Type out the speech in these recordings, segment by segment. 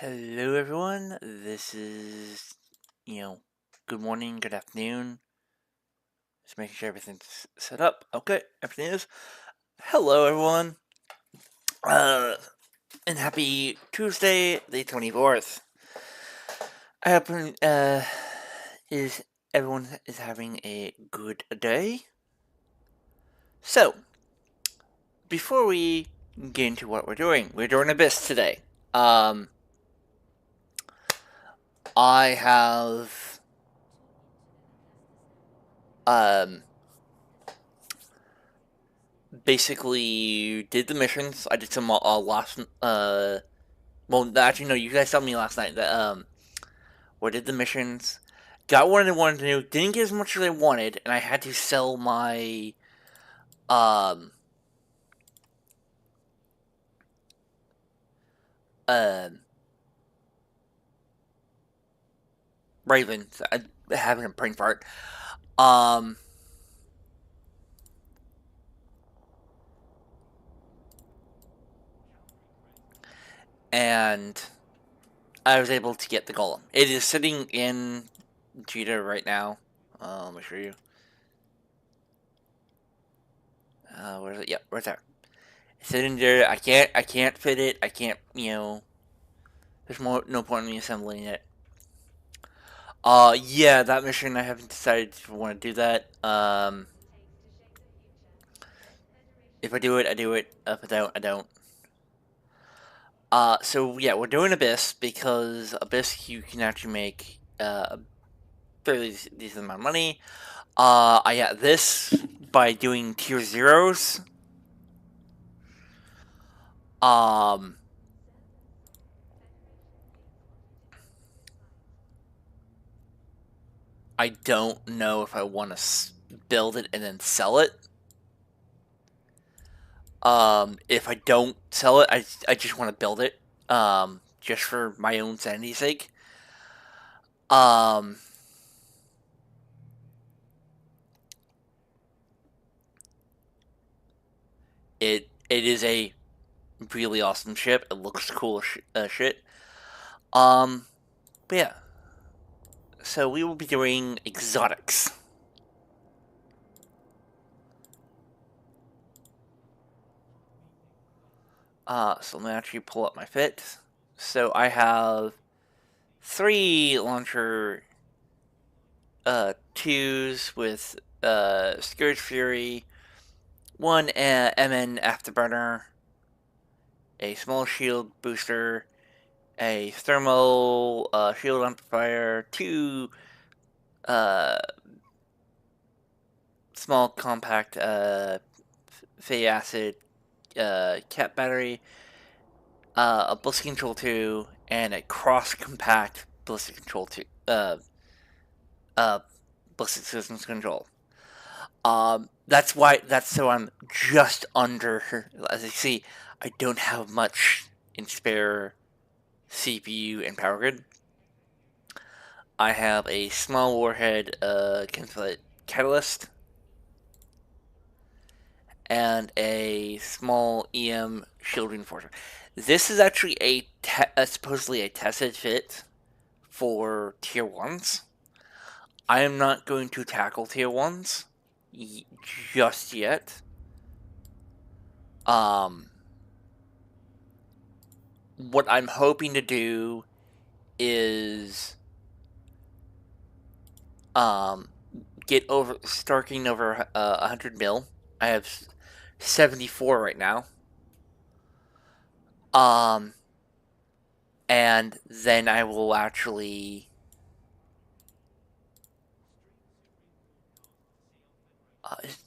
Hello, everyone. This is, good morning, good afternoon. Just making sure everything's set up. Okay, everything is. Hello, everyone. Uh, and happy Tuesday, the 24th. I hope is everyone is having a good day. So, before we get into what we're doing Abyss today. I have um basically did the missions. I did some last well, actually no, you guys told me last night that we did the missions. Got what I wanted to do, didn't get as much as I wanted, and I had to sell my um uh Raven. I having a brain fart. Um and I was able to get the golem. It is sitting in Cheetah right now. Let me show you. Where's it? Yep, right there. It's sitting there. I can't fit it. I can't, there's no point in me assembling it. Yeah, that mission I haven't decided if I want to do that. If I do it, I do it. If I don't, I don't. So yeah, we're doing Abyss because Abyss you can actually make fairly decent amount of money. I got this by doing tier zeros. Um, I don't know if I want to build it and then sell it. If I don't sell it, I just want to build it. Just for my own sanity's sake. Um, it is a really awesome ship. It looks cool as shit. Um, but yeah. So we will be doing exotics. So let me actually pull up my fit. So I have 3 launcher twos with Scourge Fury, 1 MN Afterburner, a small shield booster, a thermal shield amplifier, 2 uh, small compact fatty acid cat battery, a ballistic control 2, and a cross compact ballistic control 2. Uh, ballistic systems control. That's so I'm just under. As you see, I don't have much in spare CPU and power grid. I have a small warhead catalyst and a small EM shield reinforcer. This is actually supposedly a tested fit for tier 1s. I am not going to tackle tier 1s just yet. What I'm hoping to do is get over starting over 100 mil. I have 74 right now. And then I will actually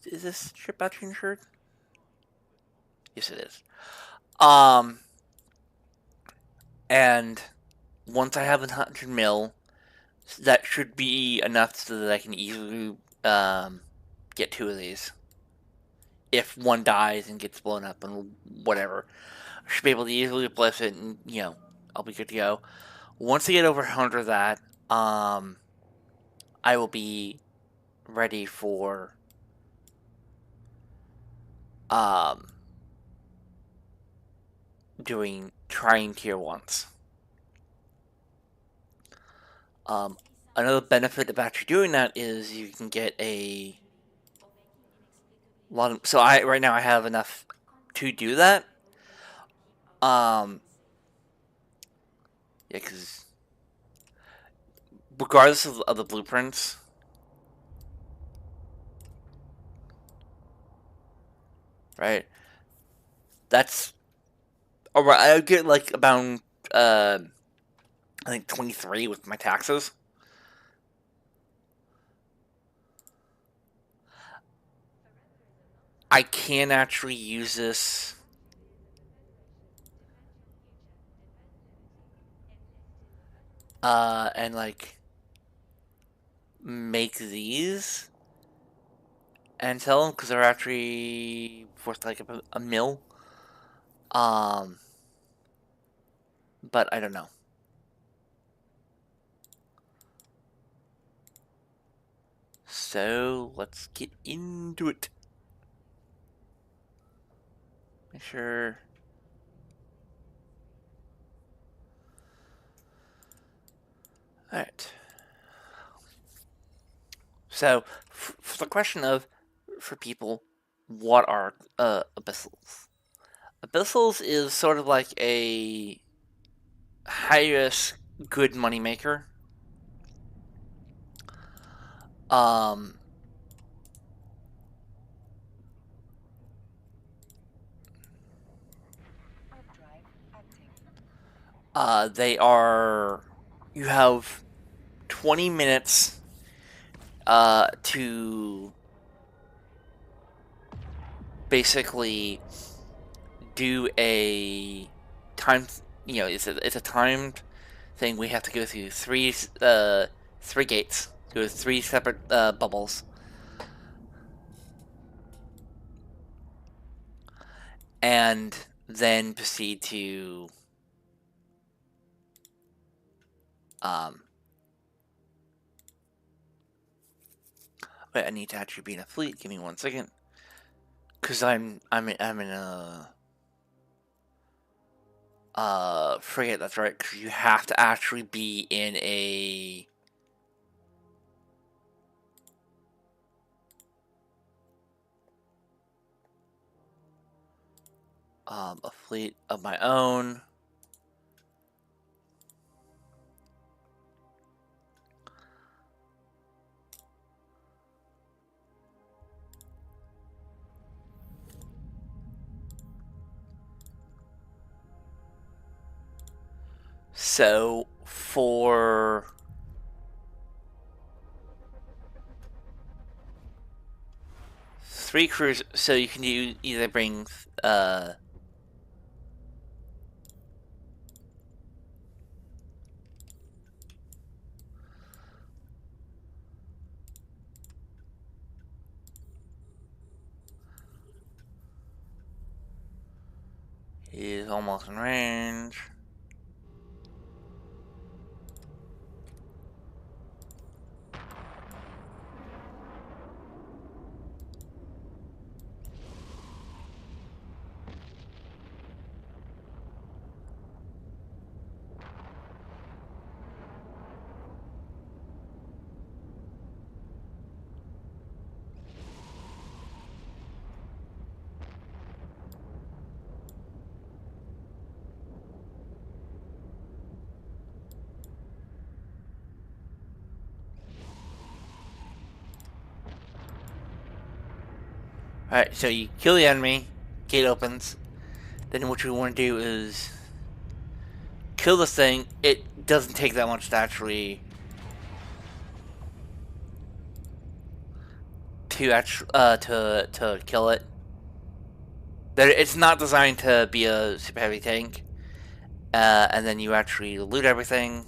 is this ship actually insured? Yes, it is. And once I have 100 mil, that should be enough so that I can easily get 2 of these. If one dies and gets blown up and whatever, I should be able to easily replace it, and I'll be good to go. Once I get over 100 of that, I will be ready for doing trying tier 1s. Another benefit of actually doing that is you can get a lot of. So right now I have enough to do that. Yeah, because regardless of the blueprints, right? That's alright. I get like about I think 23 with my taxes. I can actually use this and like make these and sell them because they're actually worth like a mil. Um, but I don't know. So let's get into it. Make sure. Alright. So, for the question of, for people, what are abyssals? Abyssals is sort of like a high risk, good money maker. Um, they are. You have 20 minutes to basically do a time. It's a timed thing. We have to go through three gates, go through three separate bubbles, and then proceed to um. Wait, I need to actually be in a fleet. Give me 1 second, cause I'm in a frigate. That's right. Cause you have to actually be in a fleet of my own. So for 3 crews, so you can either bring he's almost in range. Alright, so you kill the enemy, gate opens. Then what you want to do is kill this thing. It doesn't take that much to actually to kill it. It's not designed to be a super heavy tank. And then you actually loot everything.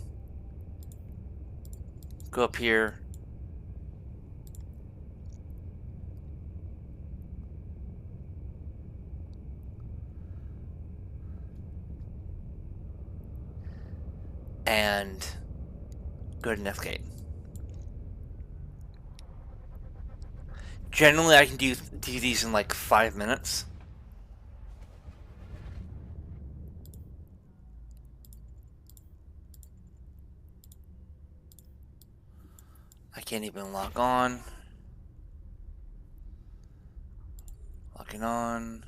Go up here. And go to Nethgate. Generally, I can do these in like 5 minutes. can't even log on. Logging on.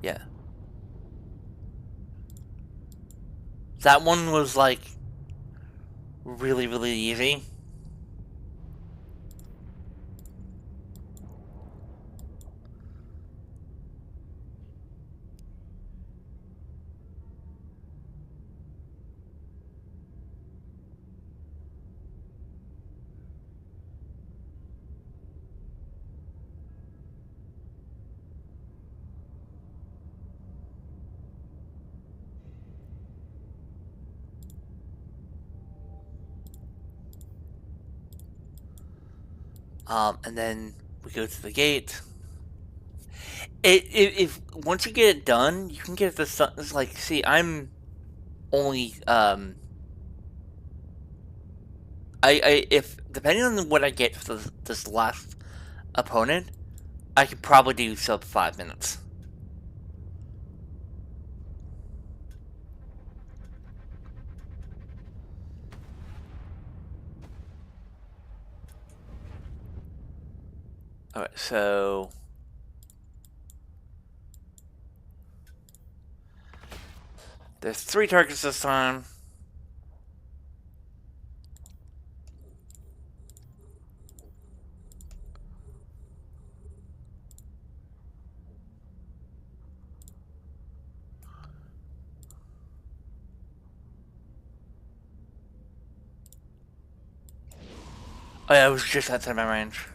Yeah. That one was like really, really easy. And then we go to the gate. If once you get it done, you can get the sun. It's like, see, I'm only if depending on what I get for this last opponent, I could probably do sub 5 minutes. All right, so there's 3 targets this time. Oh yeah, I was just outside my range.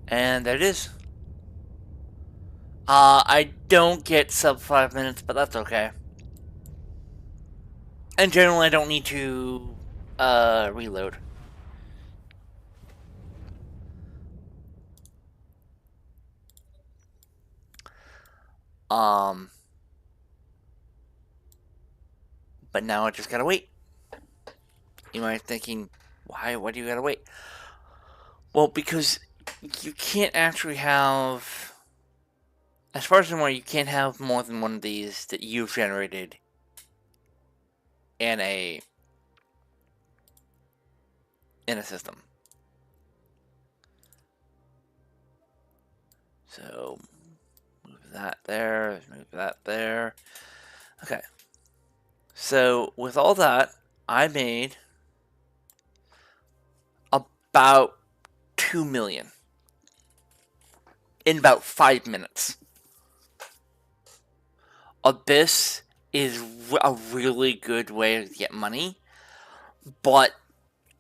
And there it is. I don't get sub 5 minutes, but that's okay. In general, I don't need to reload. Um, but now I just gotta wait. You might be thinking, why do you gotta wait? Well, because you can't actually have, as far as I'm aware, you can't have more than one of these that you've generated in a system. So move that there, move that there. Okay. So with all that, I made about 2 million in about 5 minutes. Abyss is a really good way to get money, but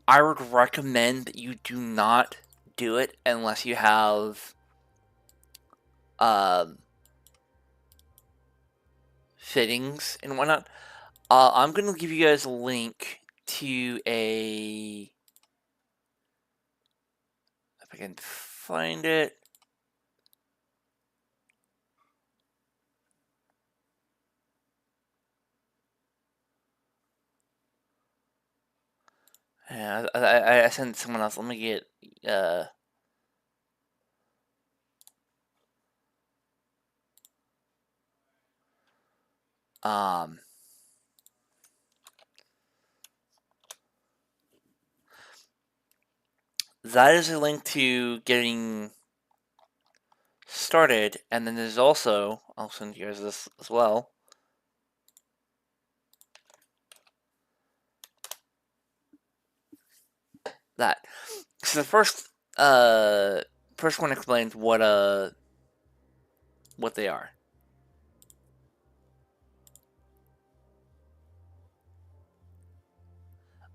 I would recommend that you do not do it unless you have fittings and whatnot. I'm going to give you guys a link to a, if I can find it. Yeah, I sent someone else. Let me get um that is a link to getting started, and then there's also, I'll send you guys this as well. That. So the first one explains what they are.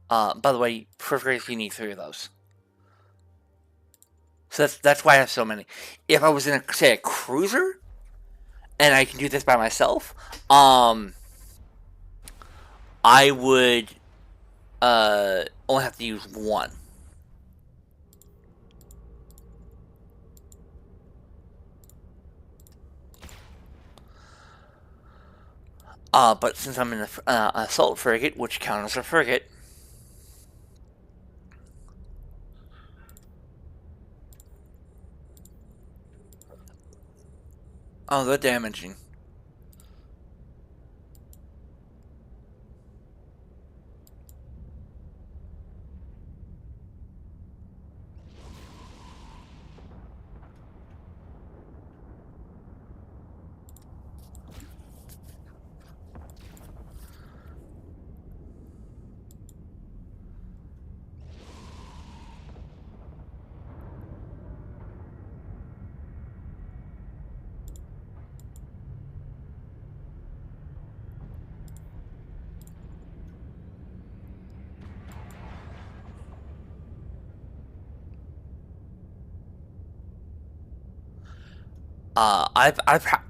By the way, first grade you need 3 of those. So that's why I have so many. If I was in say a cruiser, and I can do this by myself, I would only have to use 1. But since I'm in the assault frigate, which counts as a frigate, oh, they're damaging.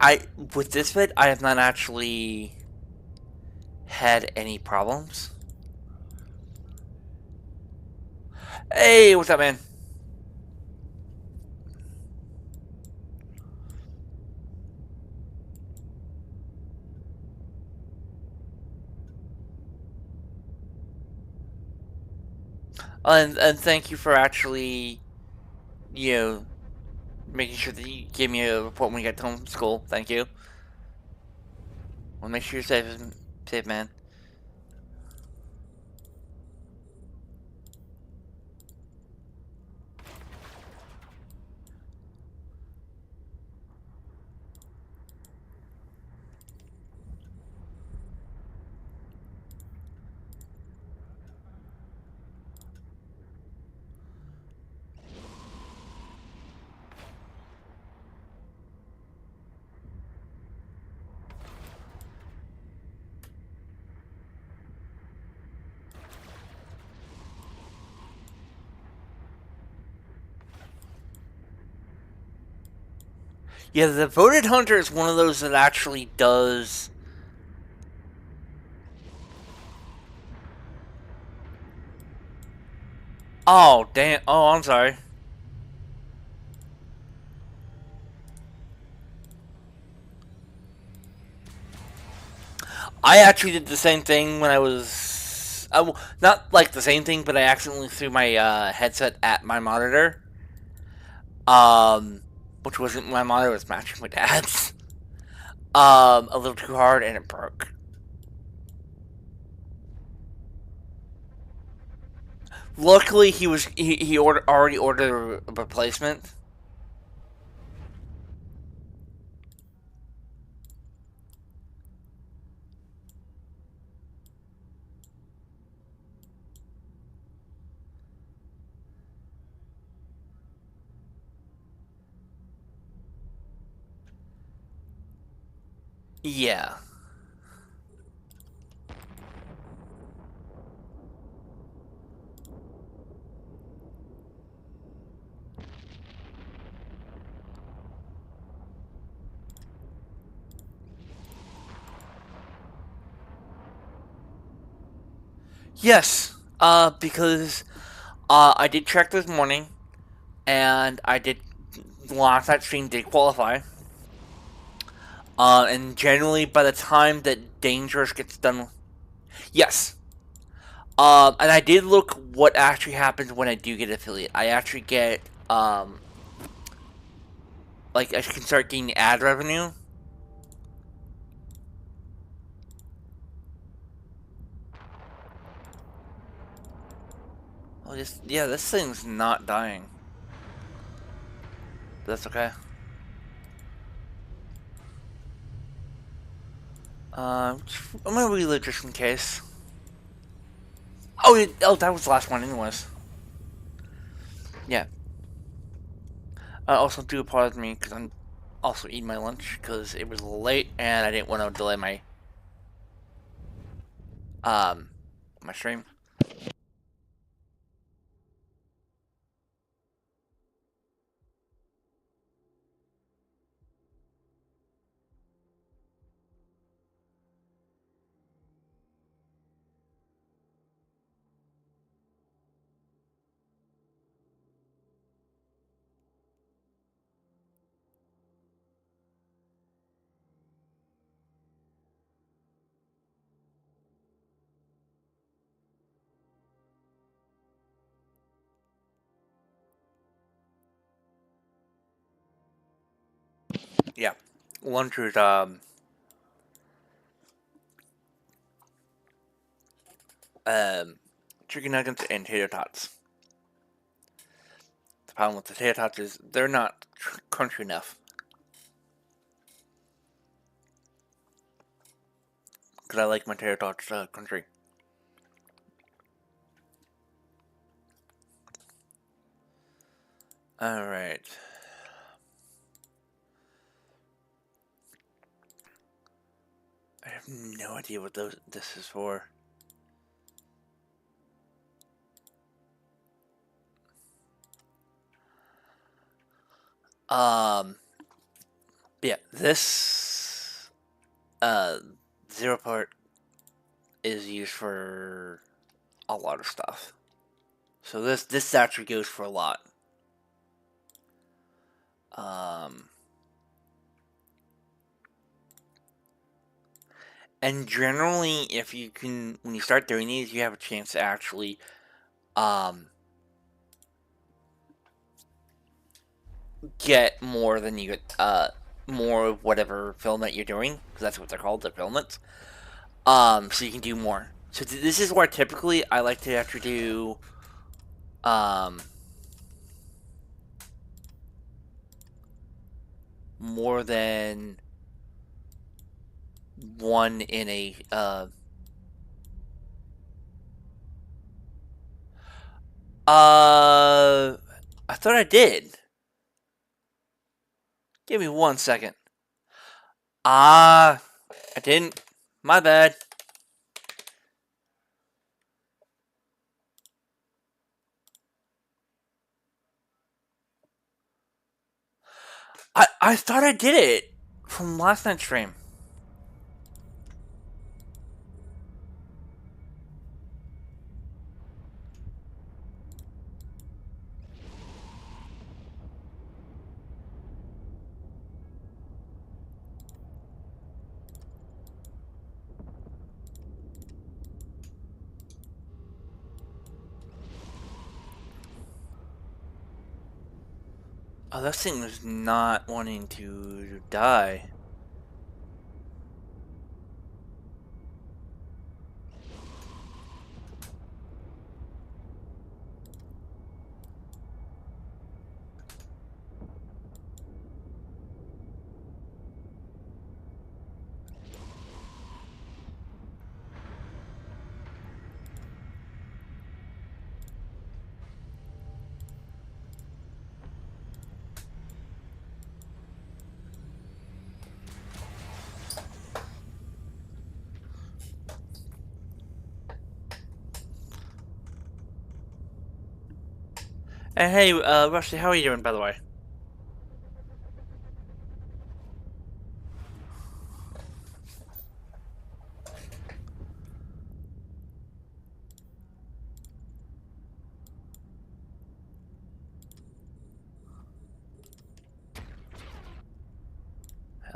I with this bit, I have not actually had any problems. Hey, what's up, man? And thank you for actually, you know, making sure that you gave me a report when you got home from school. Thank you. Well, make sure you're safe, man. Yeah, the voted hunter is one of those that actually does. Oh damn! Oh, I'm sorry. I actually did the same thing when I was. Not like the same thing, but I accidentally threw my headset at my monitor. Which wasn't my monitor; it was matching my dad's. A little too hard, and it broke. Luckily, he already ordered a replacement. Yeah. Yes. Because I did check this morning, and I did launch that stream did qualify. And generally, by the time that Dangerous gets done, yes. And I did look what actually happens when I do get affiliate. I actually get like I can start getting ad revenue. Well, yeah, this thing's not dying. That's okay. I'm gonna reload just in case. Oh, that was the last one, anyways. Yeah. Also, do apologize me because I'm also eating my lunch because it was a little late and I didn't want to delay um my stream. Yeah, lunch was um chicken nuggets and tater tots. The problem with the tater tots is they're not crunchy enough because I like my tater tots crunchy. All right. I have no idea what this is for. Um, yeah, this zero part is used for a lot of stuff. So this actually goes for a lot. Um, and generally, if you can, when you start doing these, you have a chance to actually get more than you get more of whatever filament you're doing, because that's what they're called, the filaments. So you can do more. So this is where typically I like to actually do more than one in a I thought I did. Give me 1 second. I didn't. My bad. I thought I did it from last night's stream. Oh, this thing was not wanting to die. And hey, Rusty, how are you doing, by the way?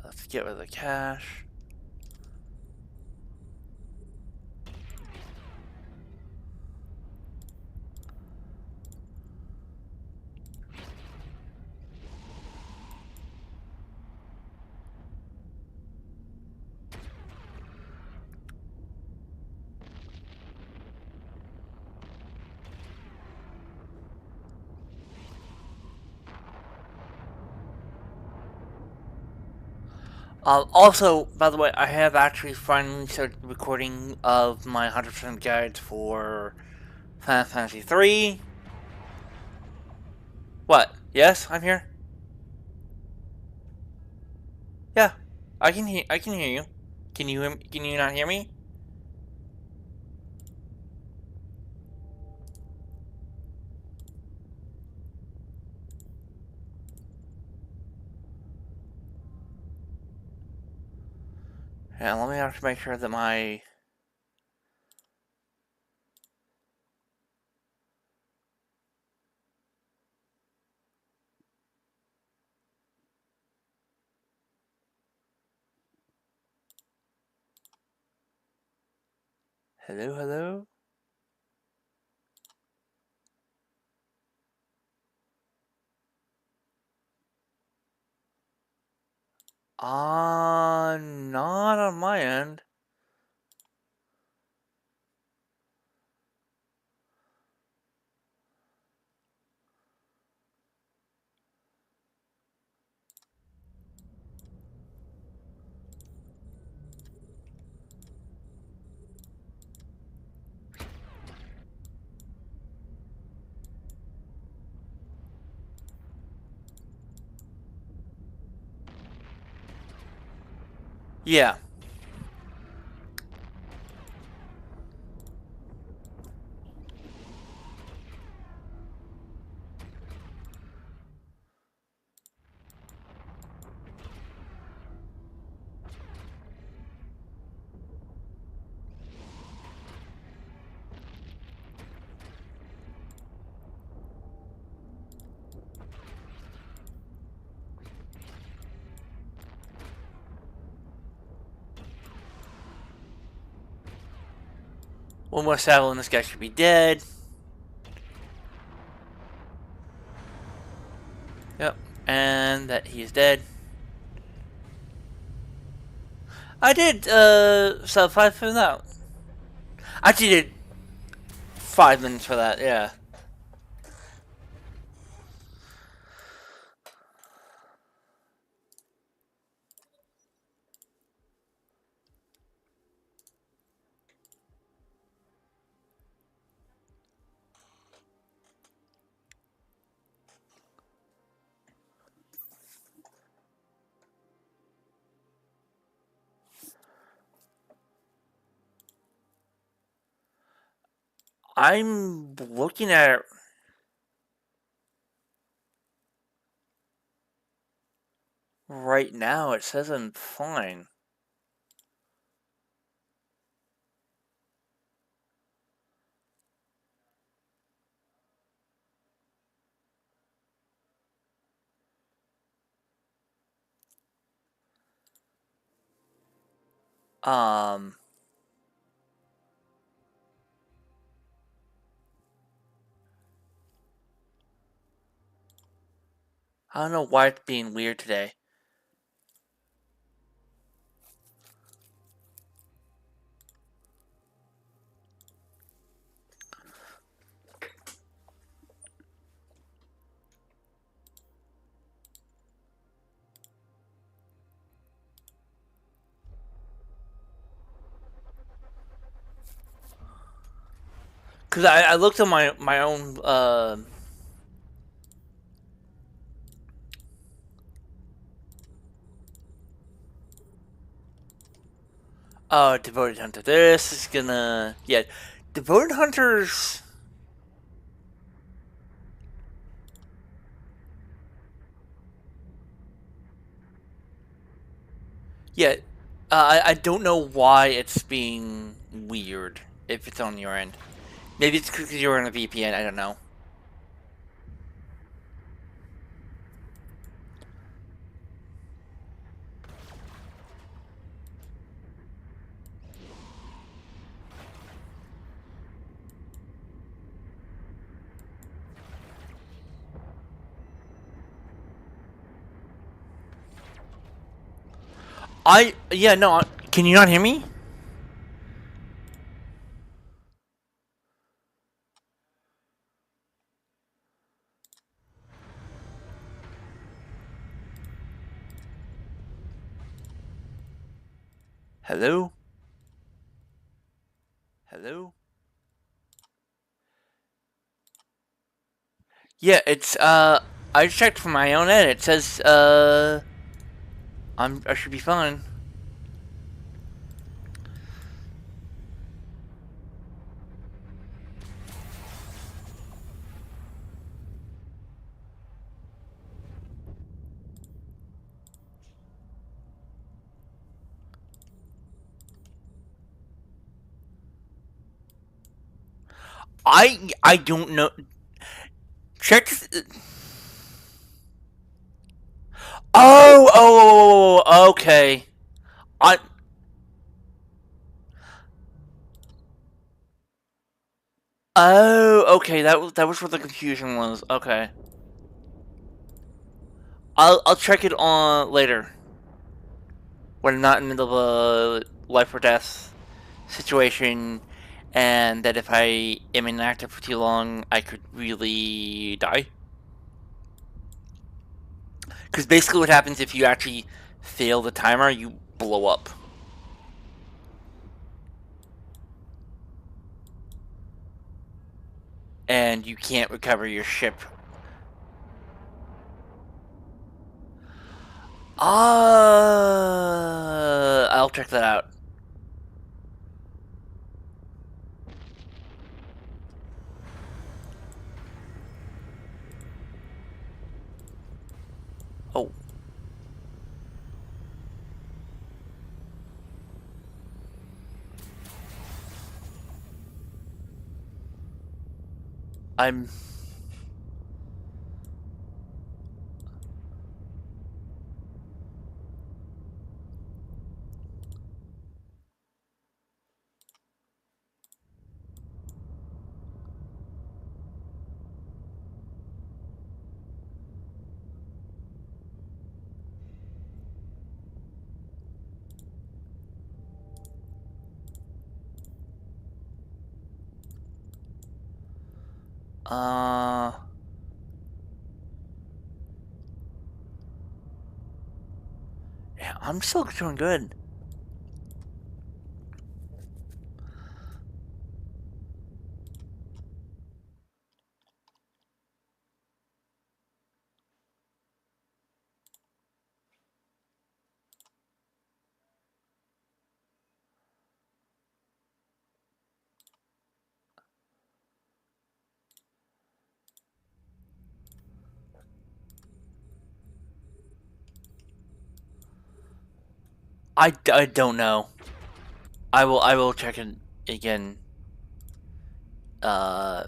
Let's get rid of the cash. Also, by the way, I have actually finally started recording of my 100% guides for Final Fantasy 3. What? Yes, I'm here. Yeah, I can hear. I can hear you. Can you? Can you not hear me? Yeah, let me have to make sure that my. Hello, hello. Not on my end. Yeah. One more saddle and this guy should be dead. Yep. And that he is dead. I did, sub 5 for that. I actually did 5 minutes for that, yeah. I'm looking at it right now. It says I'm fine. Um, I don't know why it's being weird today. Cause I looked at my own devoted hunter. This is gonna devoted hunters. Yeah, I don't know why it's being weird if it's on your end. Maybe it's because you're on a VPN. I don't know. No. Can you not hear me? Hello? Hello? Yeah, it's, I checked from my own end. It says, I should be fine. I don't know. Check. Oh, okay. I. Oh, okay. That was where the confusion was. Okay. I'll check it on later when I'm not in the middle of a life or death situation, and that if I am inactive for too long, I could really die. Because basically, what happens if you actually fail the timer, you blow up. And you can't recover your ship. I'll check that out. Oh. I'm... Yeah, I'm still doing good. I don't know. I will check it again. Uh,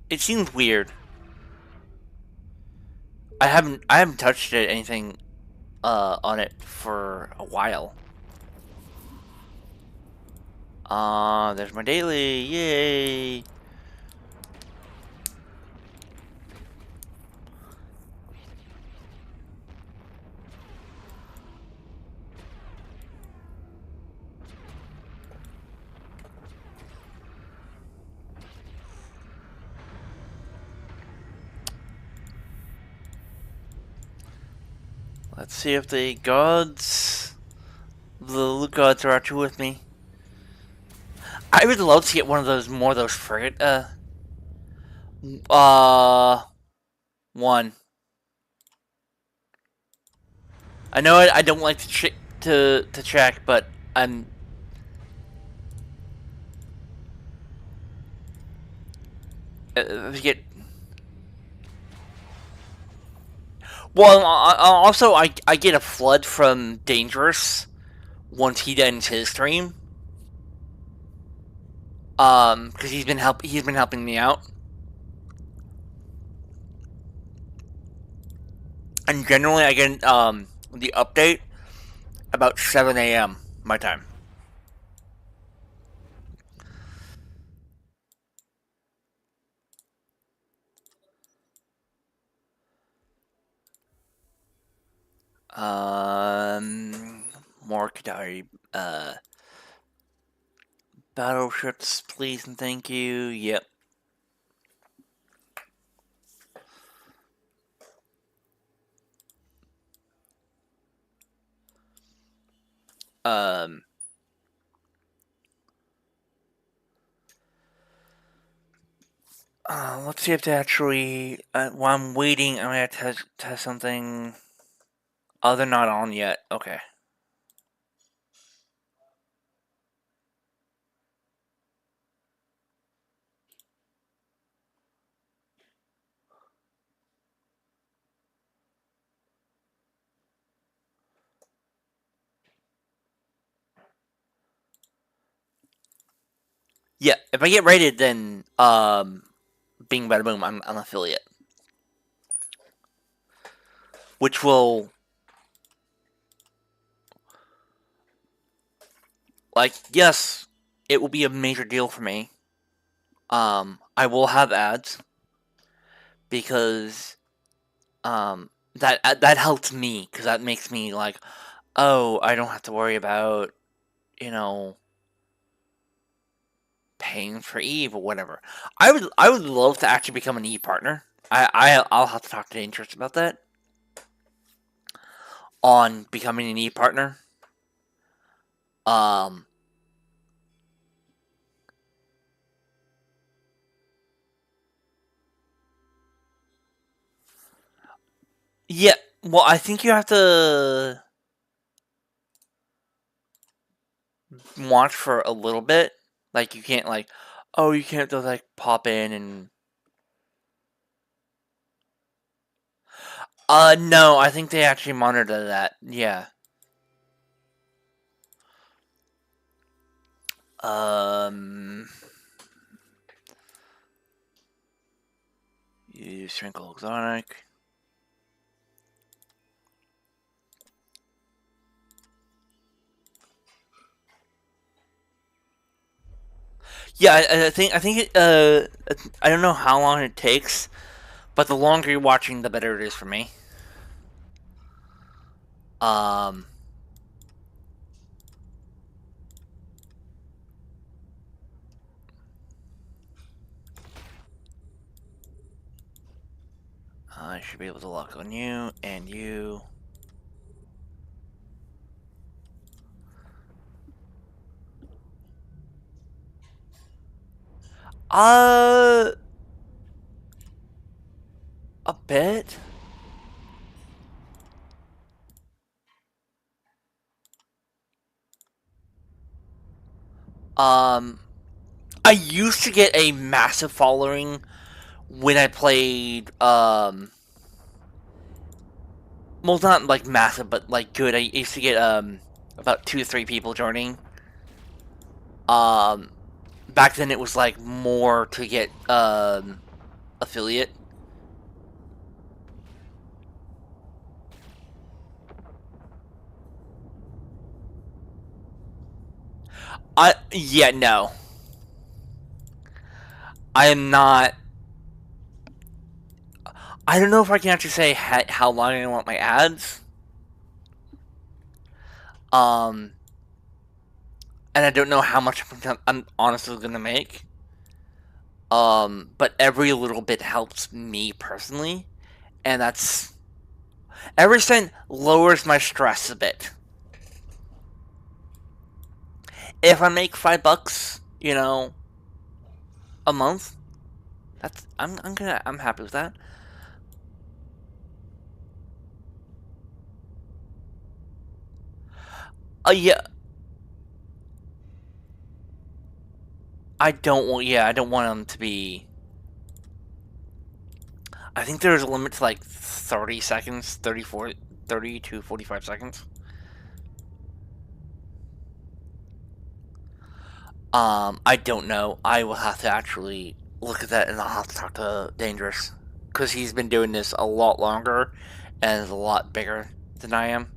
it seems weird. I haven't touched it anything on it for a while. There's my daily. Yay! Let's see if the loot gods are actually with me. I would love to get one of those, more of those frigate, uh, one. I know I don't like to check, but I'm get. Well, also I get a flood from Dangerous once he ends his stream. Because he's been helping me out, and generally I get the update about 7 a.m. my time. More Qatari battleships, please and thank you. Yep. Um, let's see if they actually. While I'm waiting, I'm gonna test something. Oh, they're not on yet. Okay. Yeah, if I get rated, then bing bada boom, I'm an affiliate, which will yes, it will be a major deal for me. I will have ads because that helps me because that makes me like, oh, I don't have to worry about you know paying for Eve or whatever. I would love to actually become an Eve partner. I'll have to talk to Dangerous about that on becoming an Eve partner. Um, yeah. Well, I think you have to watch for a little bit. Like you can't oh, you can't just pop in and. No, I think they actually monitor that. Yeah. Um, you sprinkle exotic. Yeah, I think it, I don't know how long it takes, but the longer you're watching, the better it is for me. Um, I should be able to lock on you and you. Uh, a bit. Um, I used to get a massive following when I played. Well, not like massive, but like good. I used to get about 2 to 3 people joining. Um, back then it was like more to get affiliate. No, I am not. I don't know if I can actually say how long I want my ads. Um, and I don't know how much I'm honestly gonna make. But every little bit helps me personally, and that's every cent lowers my stress a bit. If I make $5, a month, I'm happy with that. Yeah, I don't want them to be. I think there's a limit to like 30 seconds, 30 to 45 seconds. I don't know. I will have to actually look at that, and I'll have to talk to Dangerous because he's been doing this a lot longer and is a lot bigger than I am.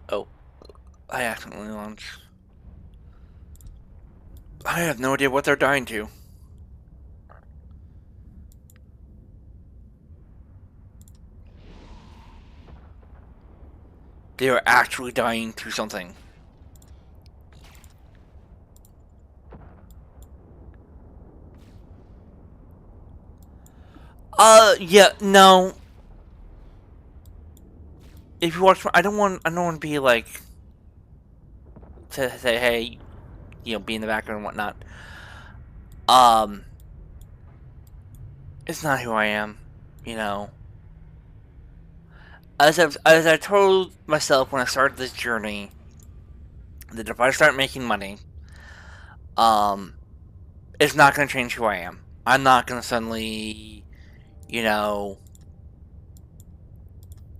Oh, I accidentally launched. I have no idea what they're dying to. They are actually dying to something. Yeah, no. If you watch, I don't want to be like to say, hey, be in the background and whatnot. It's not who I am, you know. As I told myself when I started this journey, that if I start making money, um, it's not going to change who I am. I'm not going to suddenly, you know,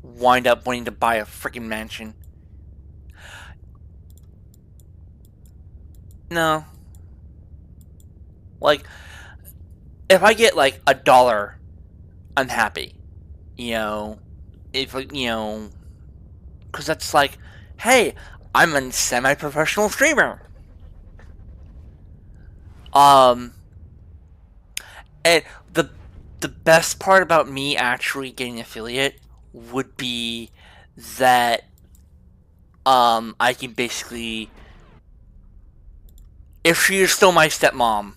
wind up wanting to buy a freaking mansion. No. Like, if I get like $1, I'm happy. You know, if, because that's like, hey, I'm a semi-professional streamer. Um, and the best part about me actually getting affiliate would be that I can basically, if she is still my stepmom,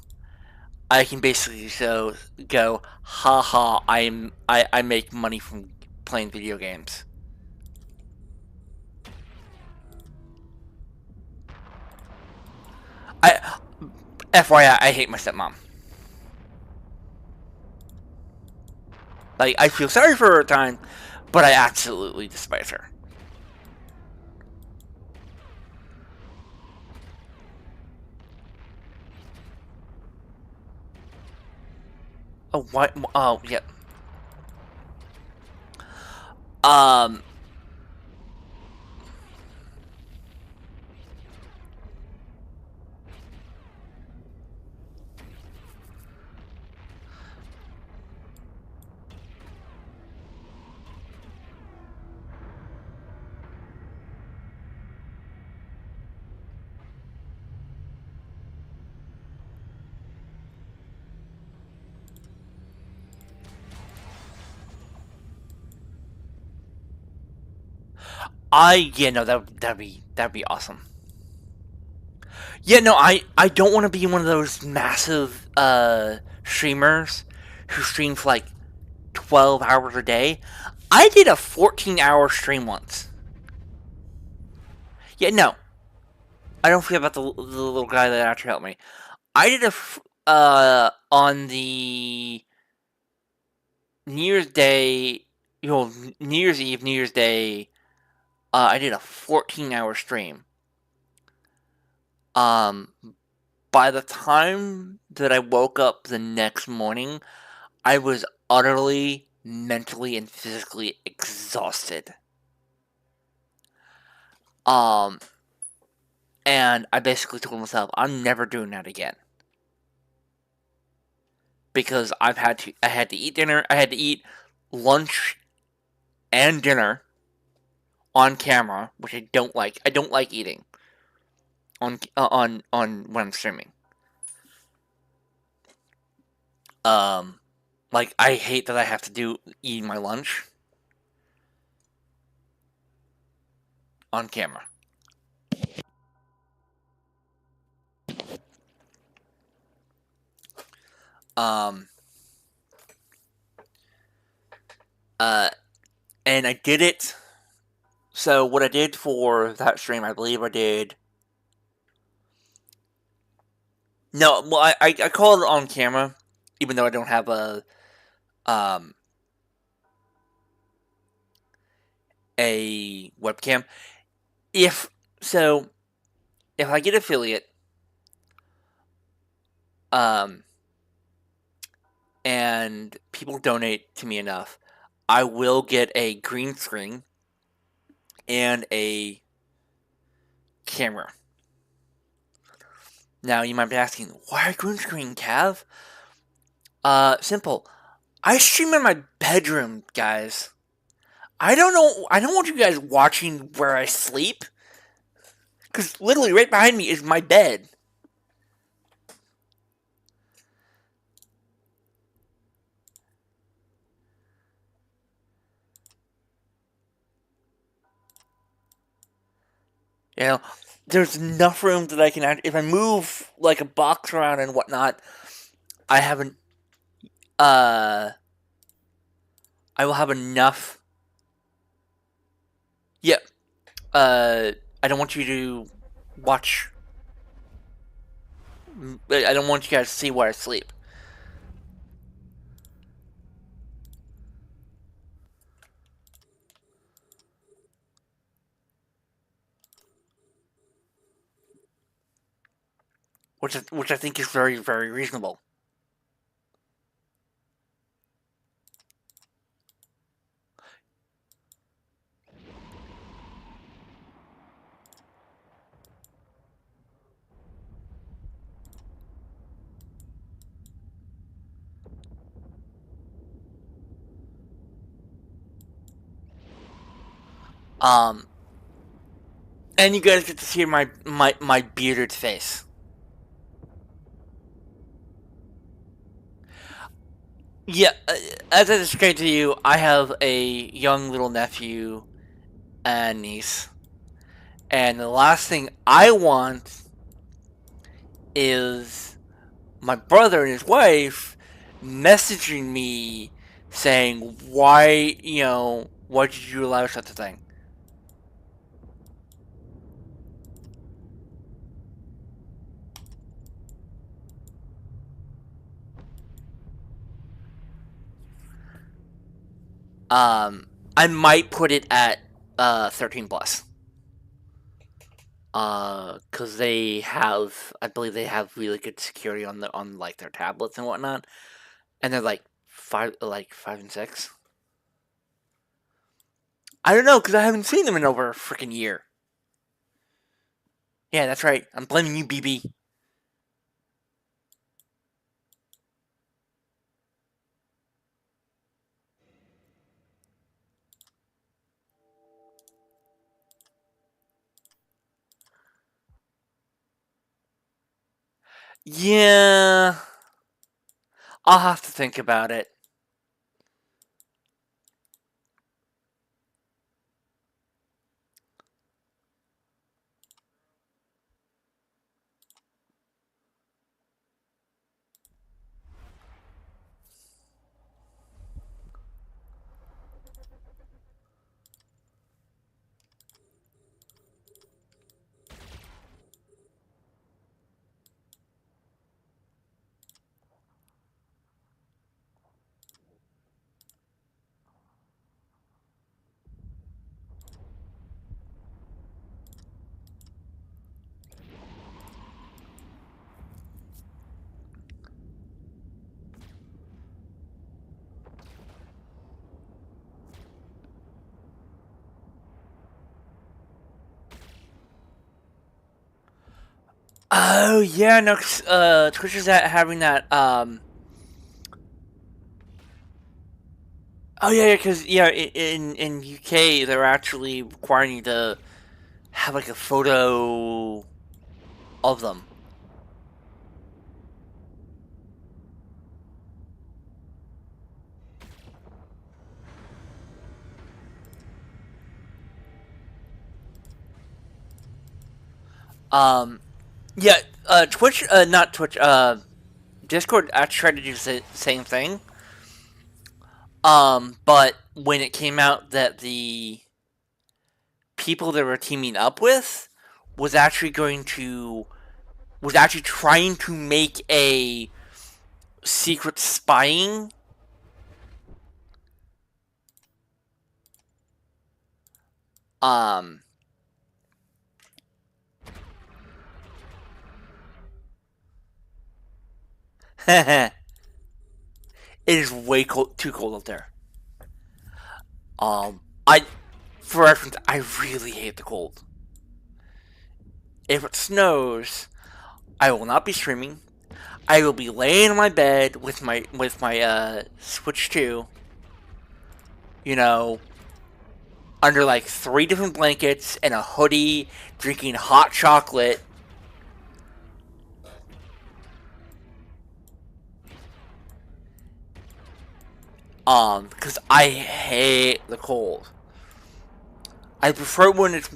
I can basically go, haha, I make money from playing video games. I FYI, I hate my stepmom. Like, I feel sorry for her at times, but I absolutely despise her. Oh, what? Oh, yeah. Um, yeah, no, that'd be awesome. Yeah, no, I don't want to be one of those massive streamers who stream for like 12 hours a day. I did a 14-hour stream once. Yeah, no, I don't forget about the little guy that actually helped me. I did on the New Year's Day, New Year's Eve, New Year's Day. I did a 14-hour stream. Um, by the time that I woke up the next morning, I was utterly mentally and physically exhausted. Um, and I basically told myself I'm never doing that again because I had to eat dinner, I had to eat lunch and dinner on camera, which I don't like. I don't like eating on when I'm streaming. Um, like I hate that I have to do eating my lunch on camera. Um, uh, and I did it. So what I did for that stream, I believe I did. No, well, I called it on camera, even though I don't have um a webcam. If so, if I get affiliate, um, and people donate to me enough, I will get a green screen and a camera. Now you might be asking, why a green screen, Cav? Simple. I stream in my bedroom, guys. I don't know. I don't want you guys watching where I sleep, because literally right behind me is my bed. You know, there's enough room that I can act. If I move like a box around and whatnot, I haven't. Uh, I will have enough. Yeah. I don't want you to watch. I don't want you guys to see where I sleep. Which I think is very, very reasonable. Um, and you guys get to see my bearded face. Yeah, as I described to you, I have a young little nephew and niece, and the last thing I want is my brother and his wife messaging me saying, why did you allow such a thing? I might put it at 13 plus. Because I believe they have really good security on like their tablets and whatnot, and they're like 5 and 6. I don't know because I haven't seen them in over a freaking year. Yeah, that's right. I'm blaming you, BB. Yeah, I'll have to think about it. Oh yeah, no, Twitch is having that. Oh yeah, because in UK they're actually requiring you to have like a photo of them. Um, yeah, Twitch, not Twitch, Discord actually tried to do the same thing. But when it came out that the people they were teaming up with was actually trying to make a secret spying um it is way too cold up there. I for reference, I really hate the cold. If it snows, I will not be streaming. I will be laying in my bed with my Switch 2, you know, under like 3 different blankets and a hoodie, drinking hot chocolate. Because I hate the cold. I prefer when it's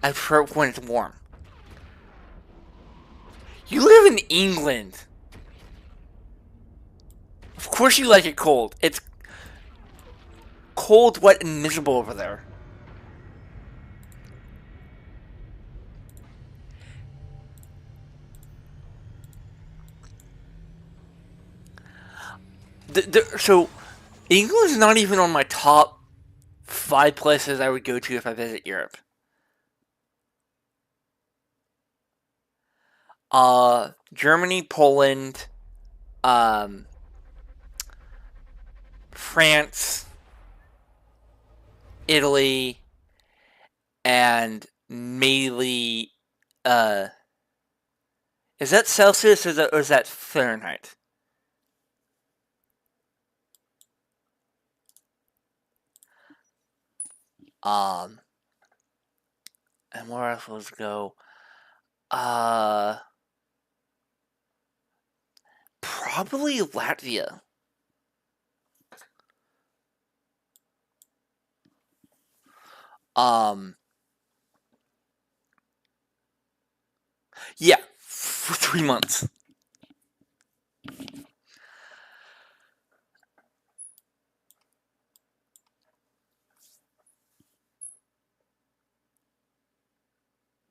I prefer it when it's warm. You live in England. Of course you like it cold. It's cold, wet, and miserable over there. So, England's not even on my top 5 places I would go to if I visit Europe. Germany, Poland, um, France, Italy, and mainly, uh, is that Celsius or is that Fahrenheit? Um, and where else was go? Uh, Probably Latvia. Um, yeah, for 3 months.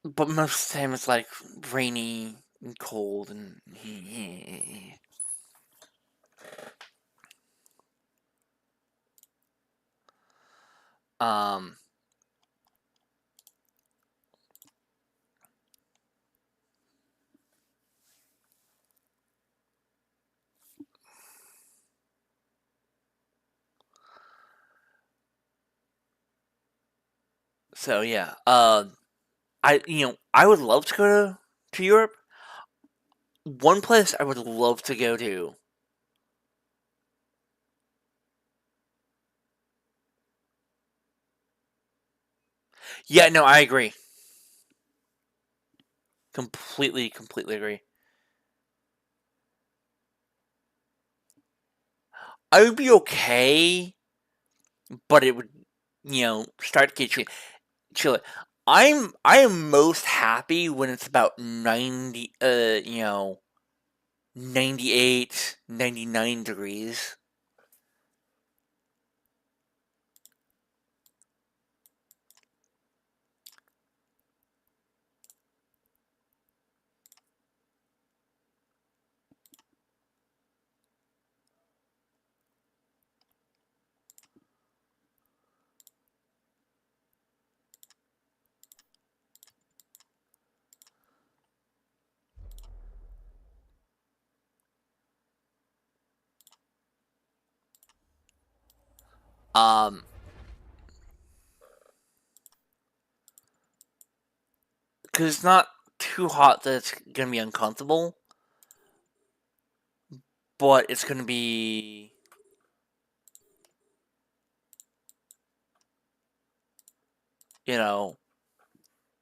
But most of the time it's like rainy and cold and um so yeah. I would love to go to Europe. One place I would love to go to. Yeah, no, I agree. Completely agree. I would be okay, but it would, start to get chilly. I am most happy when it's about 90, 98, 99 degrees. Um, because it's not too hot that it's gonna be uncomfortable, but it's gonna be, you know,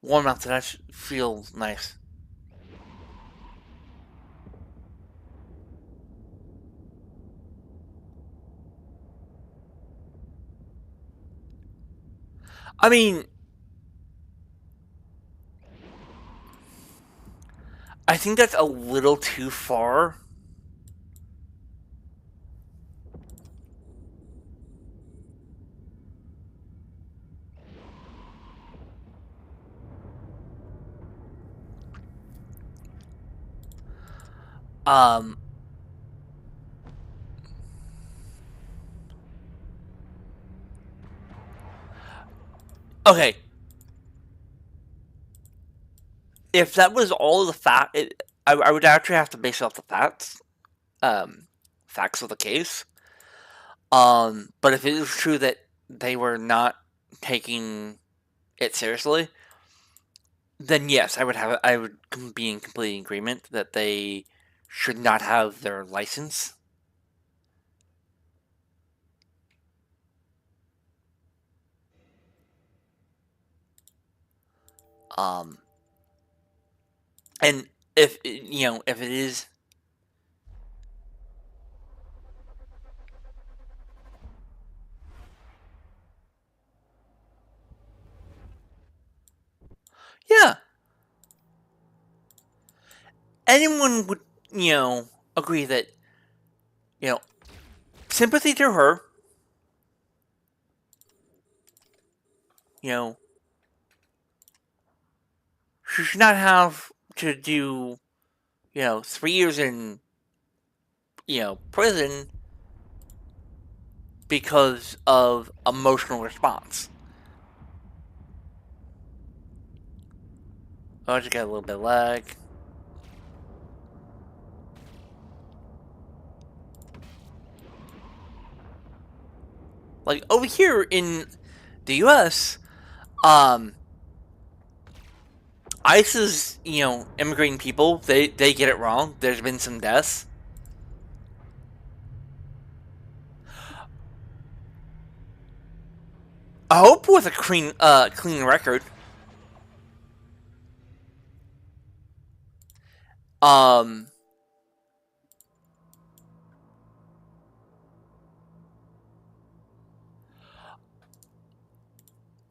warm enough that feels nice. I mean, I think that's a little too far. Um, okay, if that was all the fact, I would actually have to base it off the um, facts of the case. But if it is true that they were not taking it seriously, then yes, I would be in complete agreement that they should not have their license. Um, and if it is, Yeah. Anyone would, agree that, you know, sympathy to her, you know, she should not have to do, 3 years in, prison because of emotional response. Oh, I just got a little bit of lag. Like over here in the U.S., um, ICE's, immigrating people, they get it wrong. There's been some deaths. I hope with a clean record. Um,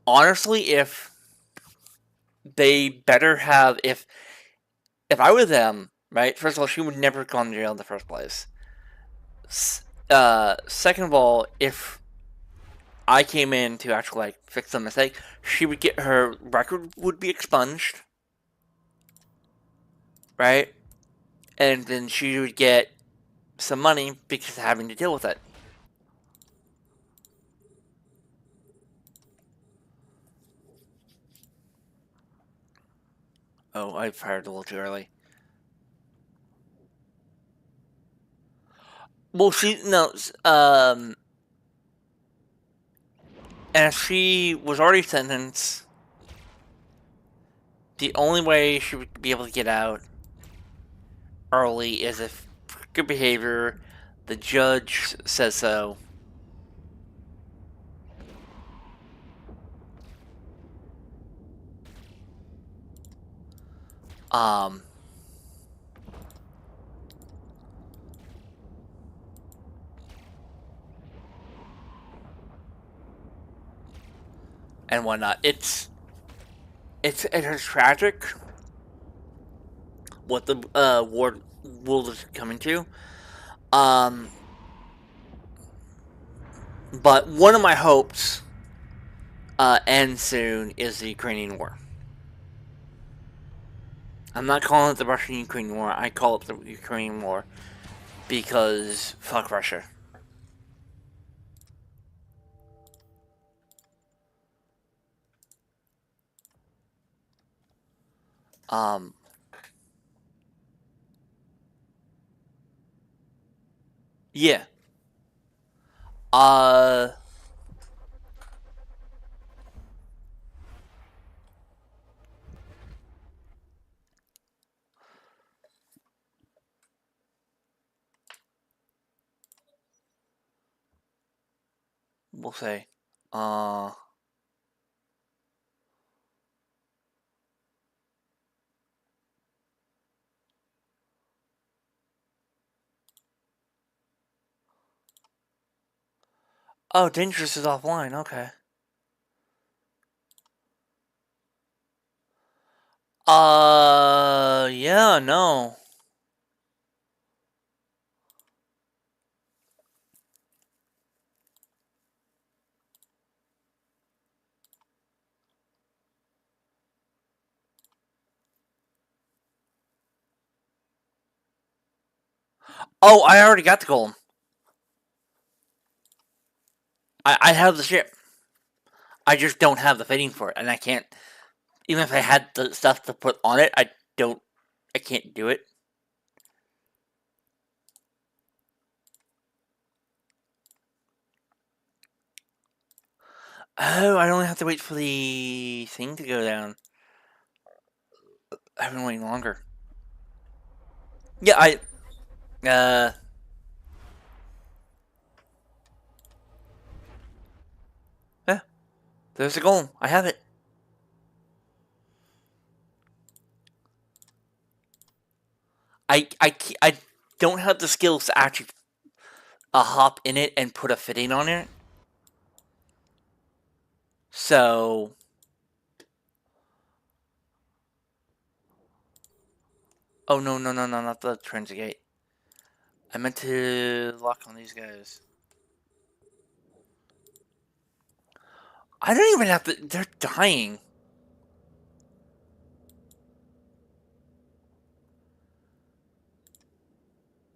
honestly, if they better have, if I were them, right? First of all, she would never have gone to jail in the first place. Second of all, if I came in to actually like fix the mistake, she would get her record would be expunged, right? And then she would get some money because of having to deal with it. Oh, I fired a little too early. Well, she no, and she was already sentenced. The only way she would be able to get out early is if good behavior, the judge says so. Um, and whatnot. It's tragic what the world is coming to. Um, but one of my hopes ends soon is the Ukrainian war. I'm not calling it the Russian-Ukrainian war. I call it the Ukrainian war because fuck Russia. Um, yeah. Uh, we'll say. Uh, oh, Dangerous is offline. Okay. Yeah, no. Oh, I already got the golem. I have the ship. I just don't have the fitting for it, and I can't. Even if I had the stuff to put on it, I don't. I can't do it. Oh, I only have to wait for the thing to go down. I've been waiting longer. Yeah, uh, yeah, there's the golem. I have it. I don't have the skills to actually hop in it and put a fitting on it. So Oh, no, no, no, no, not the transit gate. I meant to lock on these guys. I don't even have to... They're dying.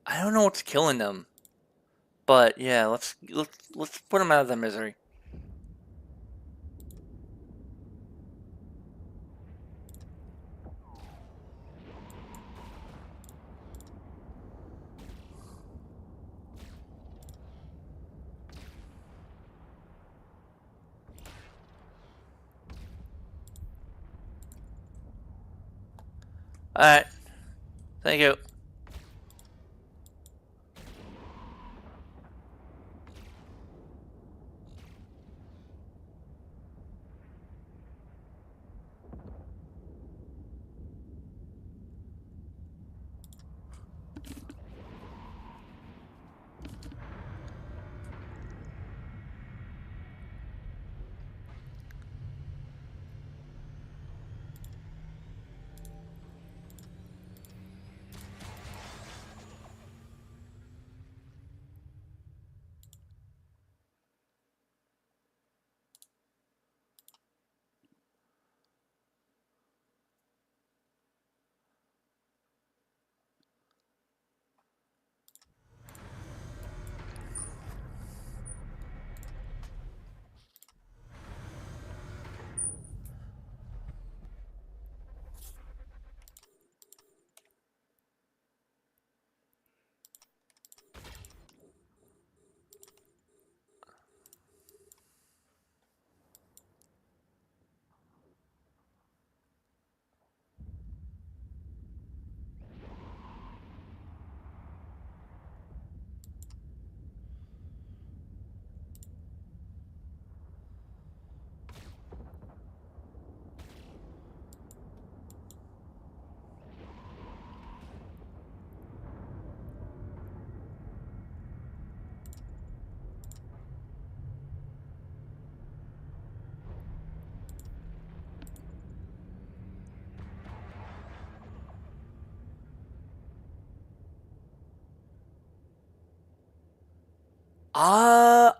I don't know what's killing them. But, yeah, let's put them out of their misery. Alright. Thank you.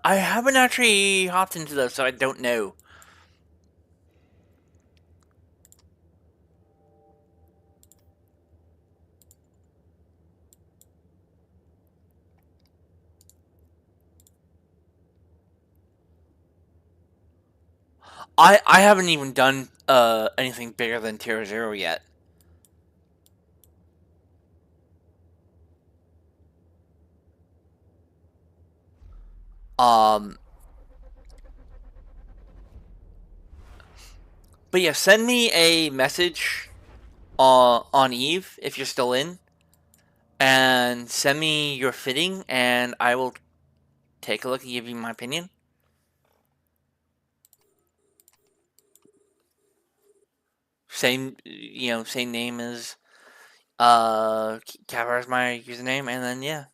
I haven't actually hopped into those, so I don't know. I haven't even done anything bigger than tier 0 yet. Um but yeah, send me a message on Eve if you're still in, and send me your fitting, and I will take a look and give you my opinion. Same, same name as Kavfire is my username, and then yeah.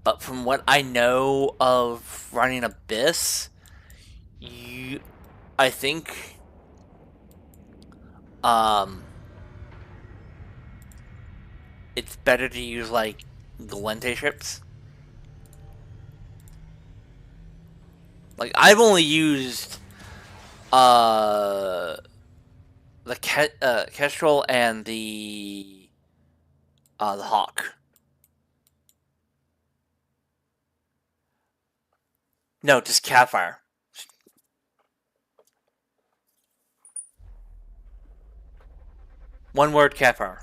But from what I know of running Abyss, I think, um, it's better to use like Galente ships. Like I've only used uh Kestrel and the Hawk. No, just Kavfire. One word, Kavfire.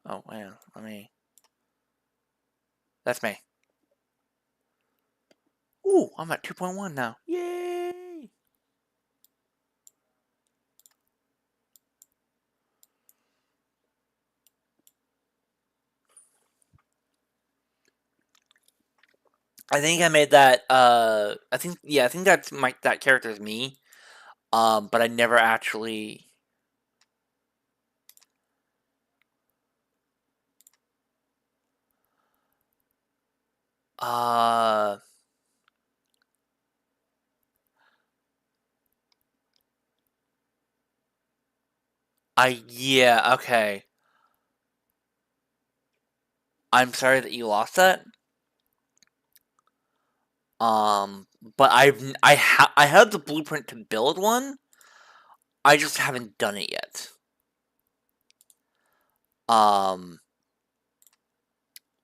Oh man, let me. That's me. Ooh, I'm at 2.1 now. Yay! I think I made that. I think I think that's that character's me. But I never actually. Uh, yeah, okay. I'm sorry that you lost that. But I have the blueprint to build one. I just haven't done it yet. Um,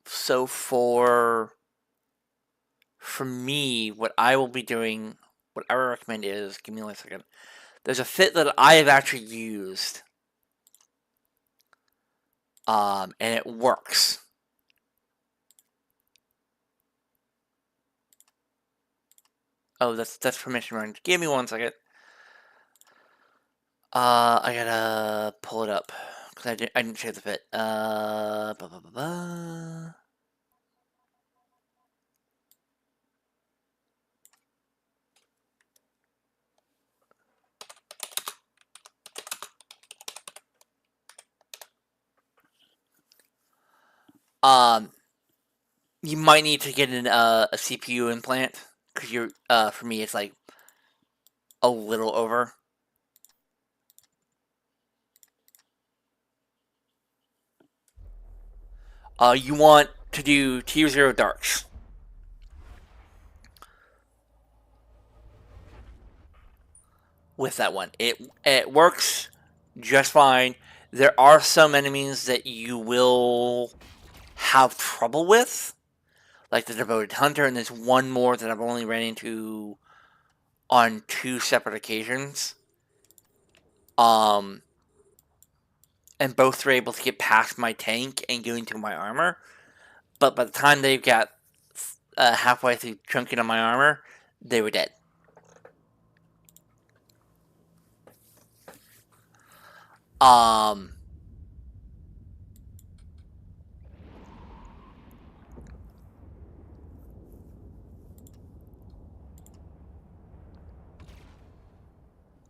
so for me, what I will be doing, what I would recommend is, give me one second. There's a fit that I have actually used, and it works. Oh, that's permission run. Give me one second. I gotta pull it up because I didn't share the fit. Ba, ba, ba, ba. Um, you might need to get a CPU implant because you're for me it's like a little over. You want to do tier 0 darks with that one. It works just fine. There are some enemies that you will have trouble with, like the devoted hunter, and there's one more that I've only ran into on 2 separate occasions. Um, and both were able to get past my tank and go into my armor. But by the time they got halfway through chunking on my armor, they were dead. Um,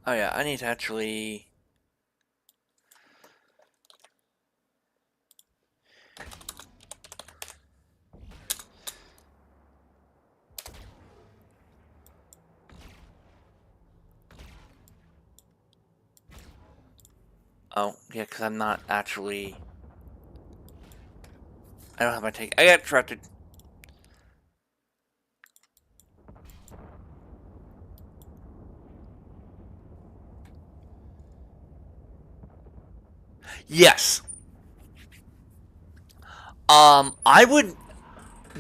oh yeah, I need to actually. Oh yeah, because I'm not actually. I don't have my tank. I got interrupted. Yes. I would.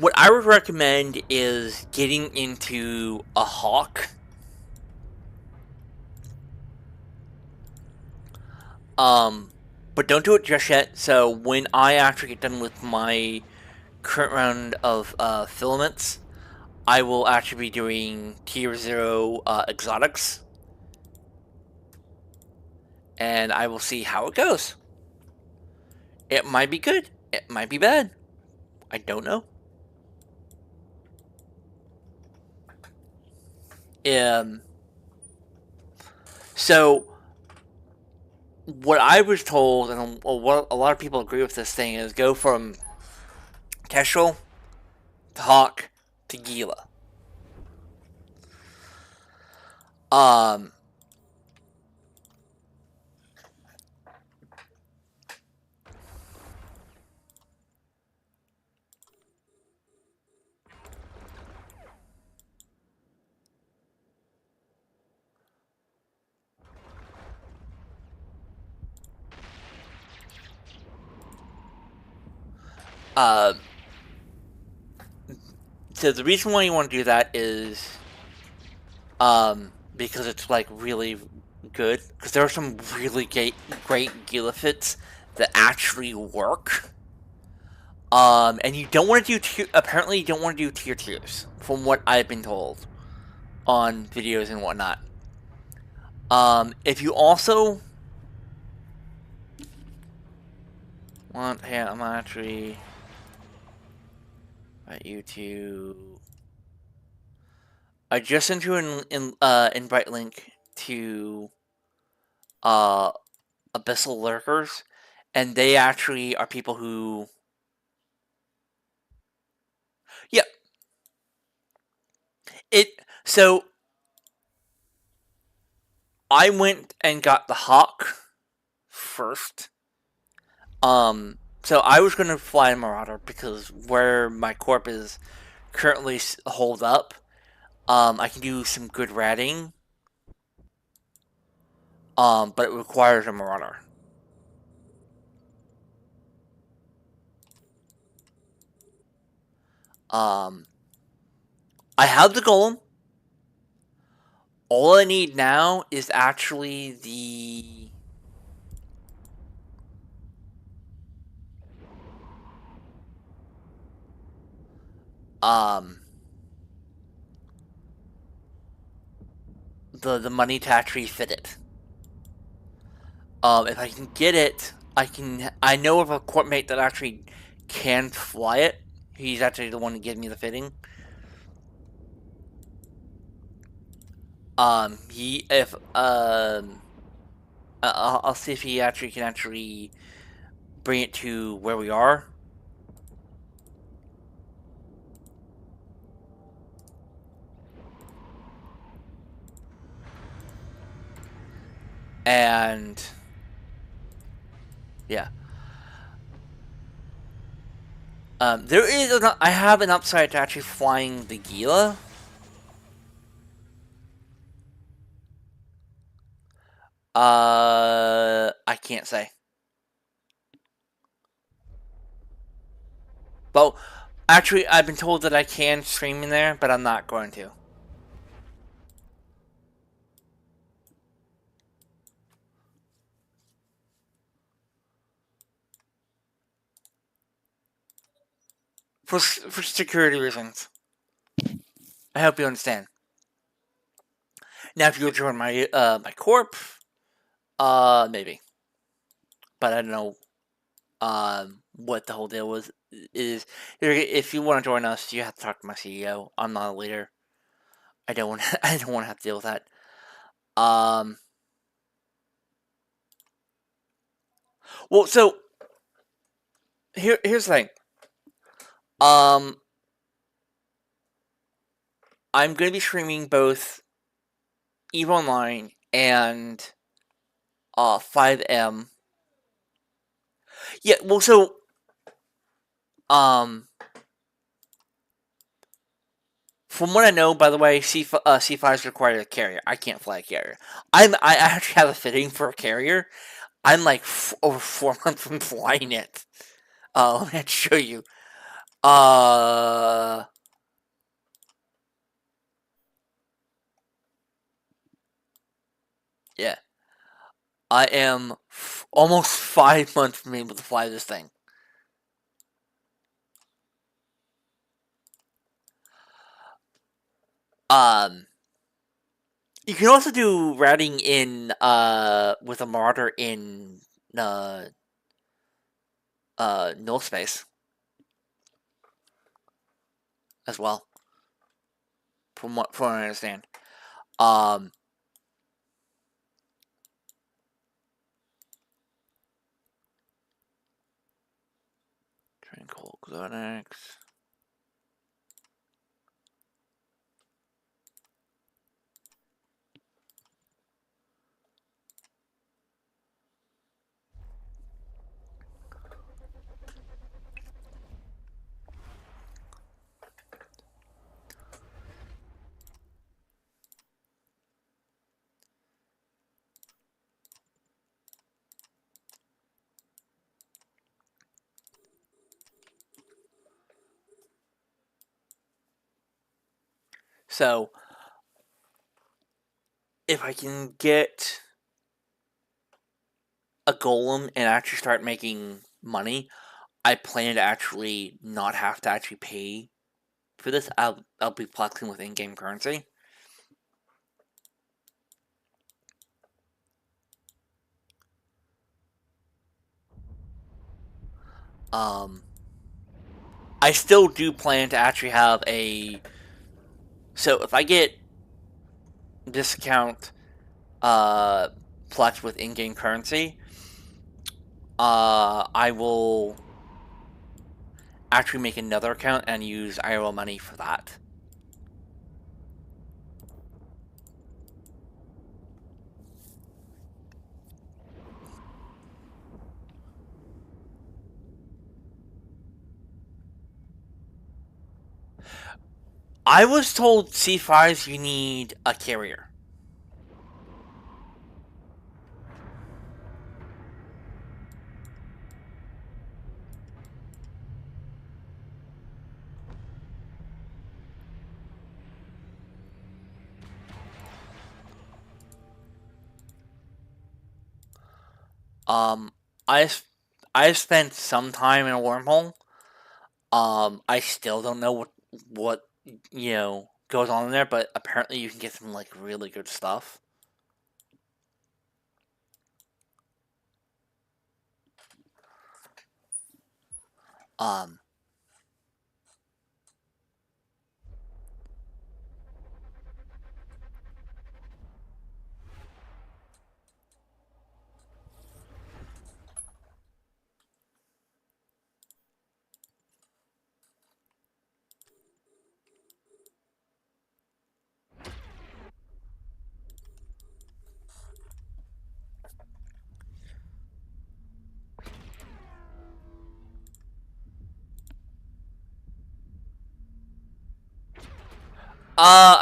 What I would recommend is getting into a hawk. Um, but don't do it just yet. So when I actually get done with my current round of filaments, I will actually be doing tier 0 exotics. And I will see how it goes. It might be good. It might be bad. I don't know. Um, so what I was told, and what a lot of people agree with this thing, is go from Kestrel to Hawk to Gila. Um, uh, so the reason why you want to do that is, because it's like really good. Because there are some really great Gila fits that actually work. And you don't want to do apparently you don't want to do tier 2s, from what I've been told on videos and whatnot. If you also want, hey, I'm actually at YouTube. I just sent you an invite link to uh Abyssal Lurkers, and they actually are people who. Yeah, it. So I went and got the Hawk first. So I was gonna fly a Marauder because where my corp is currently holed up, I can do some good ratting. But it requires a Marauder. Um, I have the Golem. All I need now is actually the um the money to actually fit it. If I can get it, I know of a corp mate that actually can fly it. He's actually the one to give me the fitting. He if I'll see if he actually can actually bring it to where we are. And yeah. There is I have an upside to actually flying the Gila. I can't say. Well, actually, I've been told that I can stream in there, but I'm not going to. For security reasons. I hope you understand. Now, if you join my my corp, maybe, but I don't know what the whole deal was. Is if you want to join us, you have to talk to my CEO. I'm not a leader. I don't want. I don't want to have to deal with that. Um. Well, so here's the thing. Um. I'm going to be streaming both EVE Online and 5M. Yeah, well, so um, from what I know, by the way, C5 is required a carrier. I can't fly a carrier. I actually have a fitting for a carrier. I'm like over 4 months from flying it. Let me show you. Uh, yeah, I am almost 5 months from being able to fly this thing. Um, you can also do routing in with a Marauder in uh null space as well. From what I understand. Um, Tranquil Exotics. So, if I can get a golem and actually start making money, I plan to actually not have to actually pay for this. I'll be flexing with in-game currency. Um, I still do plan to actually have a. So if I get this account flex with in-game currency, I will actually make another account and use IRL money for that. I was told C5s you need a carrier. Um, I I spent some time in a wormhole. I still don't know what goes on in there, but apparently you can get some like really good stuff. Um,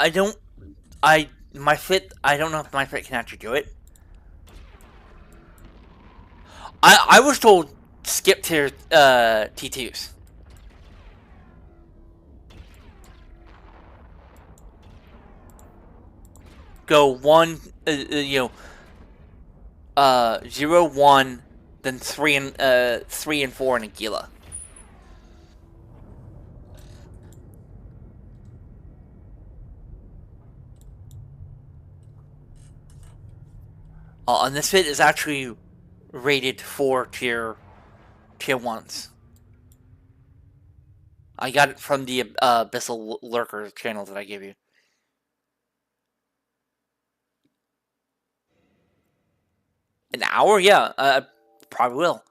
I don't. My fit. I don't know if my fit can actually do it. I was told skip tier T2s. Go one, 0, 1, then 3 and 4 in Aguila. And this fit is actually rated for tier ones. I got it from the Abyssal Lurker channel that I gave you. An hour? Yeah, probably will.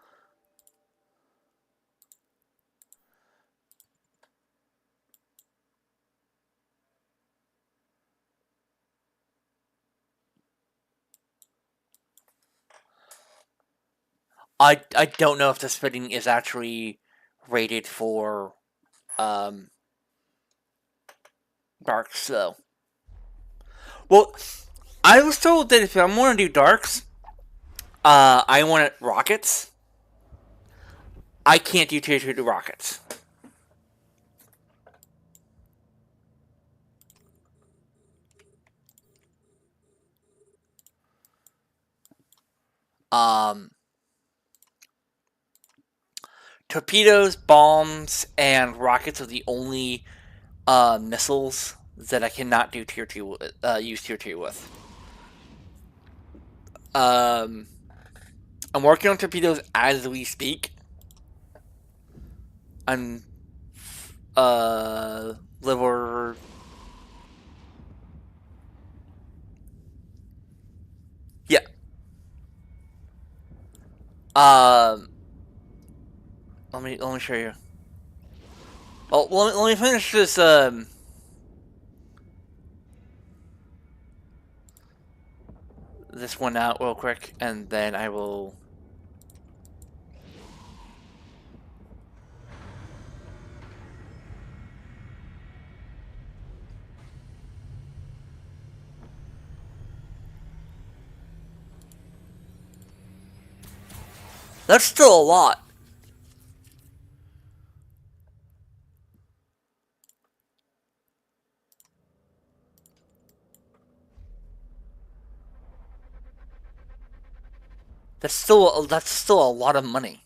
I don't know if this fitting is actually rated for darks though. Well, I was told that if I'm going to do darks, I want rockets. I can't do tier 2 rockets. Um, Torpedoes, bombs, and rockets are the only missiles that I cannot do tier 2 use tier 2 with. Um, I'm working on torpedoes as we speak. I'm liver. Yeah. Um, let me show you. Oh, let me finish this one out real quick, and then I will. That's still a lot. That's still a lot of money.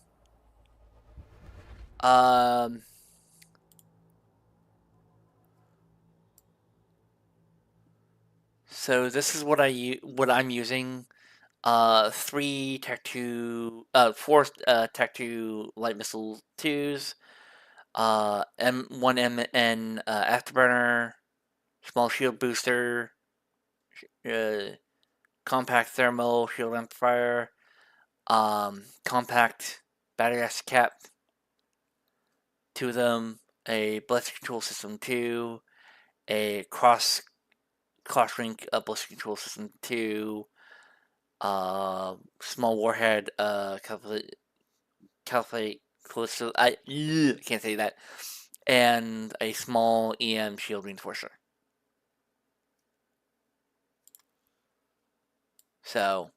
Um, so this is what I'm using. 3 Tech 2, 4 Tech 2 light missile 2s, M1 MN afterburner, small shield booster, compact thermal shield amplifier, compact battery acid cap, 2 of them, a ballistic control system 2, a cross link ballistic control system 2, small warhead, calculate callisto. I can't say that, and a small EM shield reinforcer. So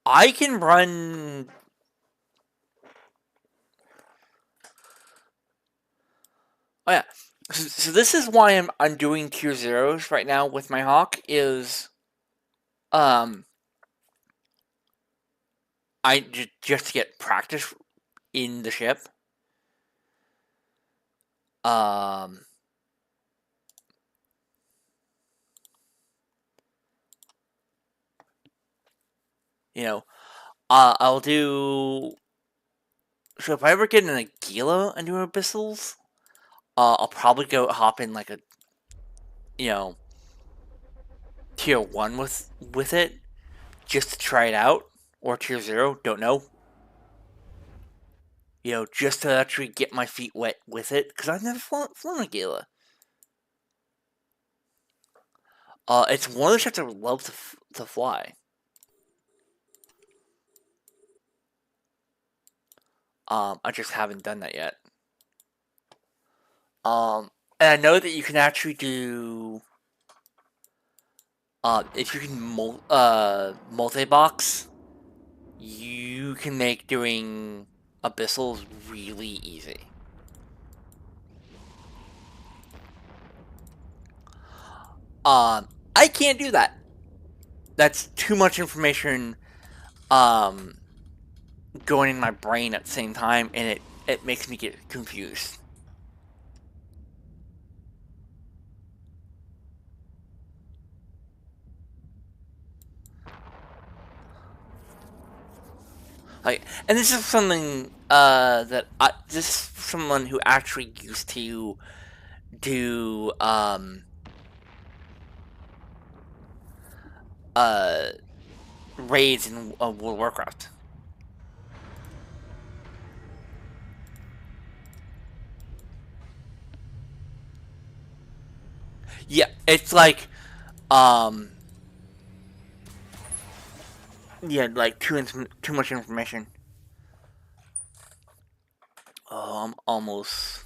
I can run. Oh yeah. So this is why I'm doing tier zeros right now with my Hawk is I just to get practice in the ship. You know, I'll do. So if I ever get an Aquila into Abyssals, I'll probably go hop in like a, tier 1 with it, just to try it out, or tier 0, don't know. Just to actually get my feet wet with it, because I've never flown a Gila. It's one of the ships I would love to fly. I just haven't done that yet. And I know that you can actually do, if you can multi-box, you can make doing Abyssals really easy. I can't do that. That's too much information, going in my brain at the same time, and it makes me get confused. And this is something that this is someone who actually used to do raids in World of Warcraft. Yeah, it's like like too much information. Oh, I'm almost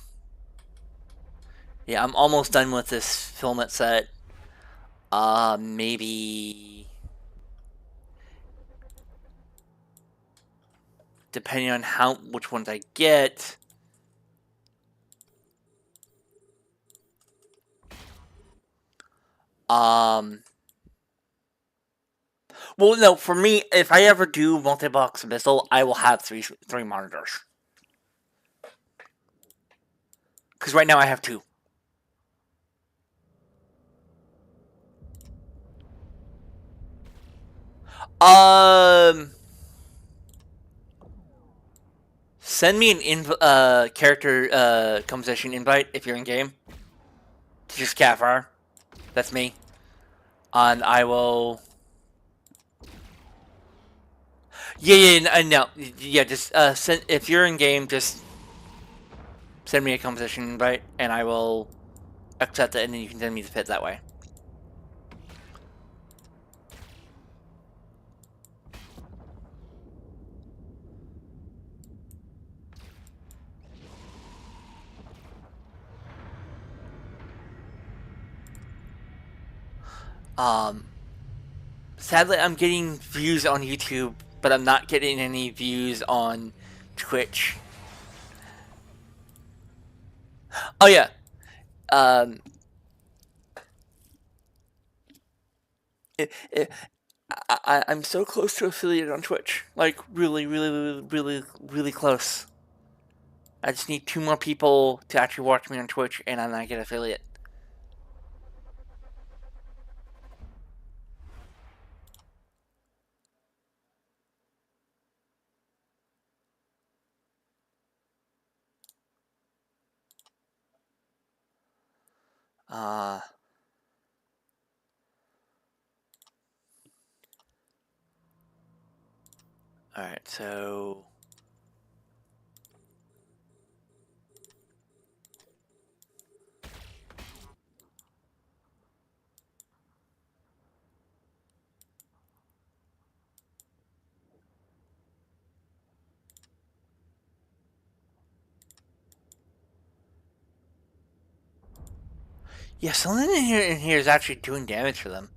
done with this filament set. Maybe depending on which ones I get. Well, no, for me, if I ever do multi-box Abyssal, I will have three monitors. Because right now I have 2. Send me an character composition invite if you're in game. Just Kavfire. That's me. And I will. No. Yeah, just send if you're in game. Just send me a composition invite, and I will accept it, and then you can send me the fit that way. Sadly, I'm getting views on YouTube, but I'm not getting any views on Twitch. Oh yeah. I'm so close to affiliate on Twitch. Like really, really, really, really, really close. I just need 2 more people to actually watch me on Twitch, and then I get affiliate. Uh, Alright, so... Yeah, something in here is actually doing damage for them.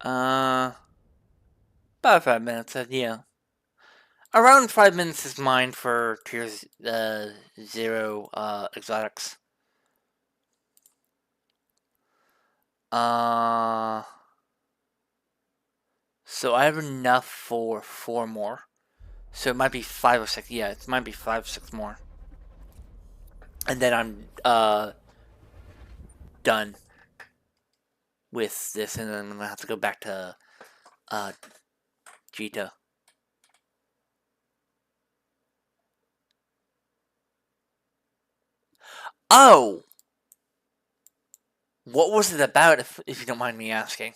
Uh, about 5 minutes, yeah. Around 5 minutes is mine for tier 0 exotics. Uh, so I have enough for 4 more. So it might be 5 or 6. Yeah, it might be 5 or 6 more. And then I'm done with this, and then I'm gonna have to go back to Jita. Oh! What was it about, if you don't mind me asking?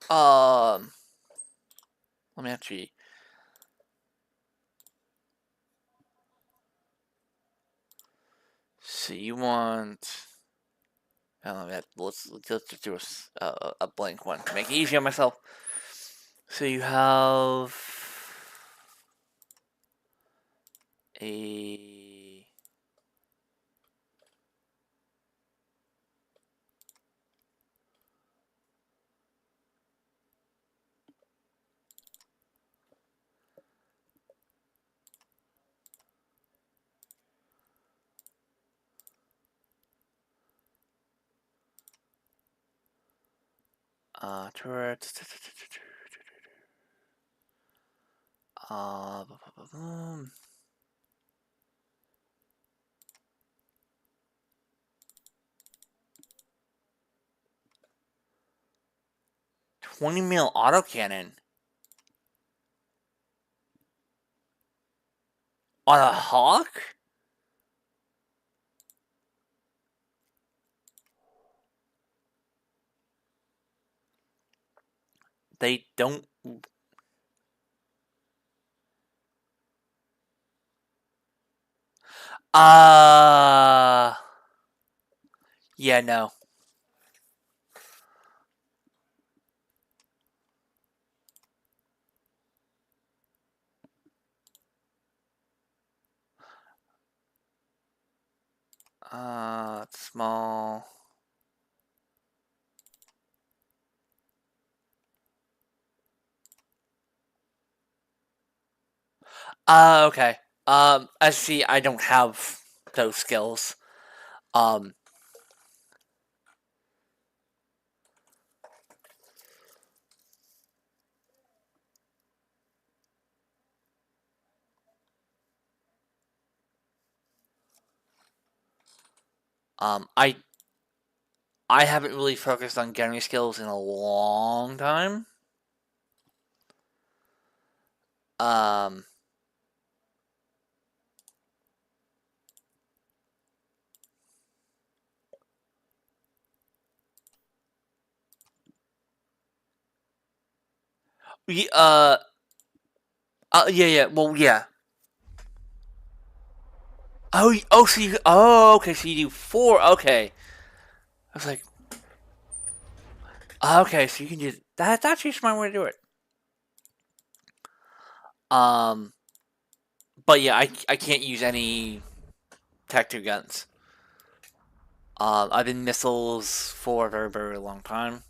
Um, Let me actually... So you want... let's just do a blank one to make it easy on myself. So you have a 20 mil autocannon on a hawk? They don't... Yeah, no. Small... Okay. I see I don't have those skills. Um... I haven't really focused on getting skills in a long time. Um... Yeah, yeah, well, yeah. Okay, so you do 4. Okay, I was like, okay, so you can do that. That's actually a smart way to do it. Um, but yeah, I can't use any Tech 2 guns. I've been missiles for a very, very long time.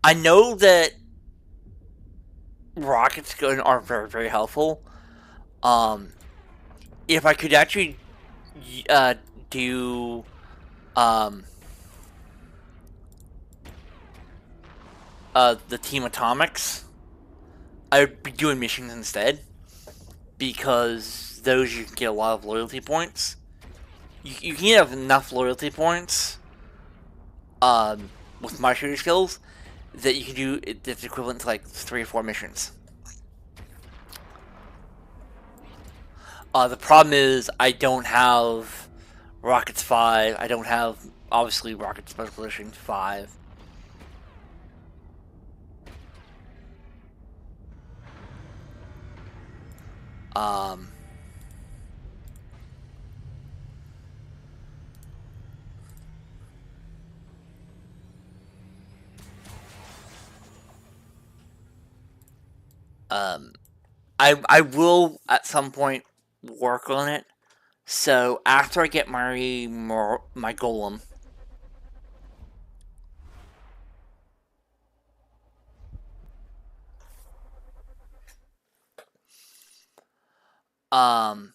I know that rockets are very, very helpful. Um, if I could actually uh, do um, the Team Atomics, I would be doing missions instead because those you can get a lot of loyalty points. You can have enough loyalty points um, with my shooter skills that you can do that's equivalent to like 3 or 4 missions. The problem is I don't have Rockets 5. I don't have obviously Rocket Special Edition 5. Um, um, I will at some point work on it. So after I get my golem, um,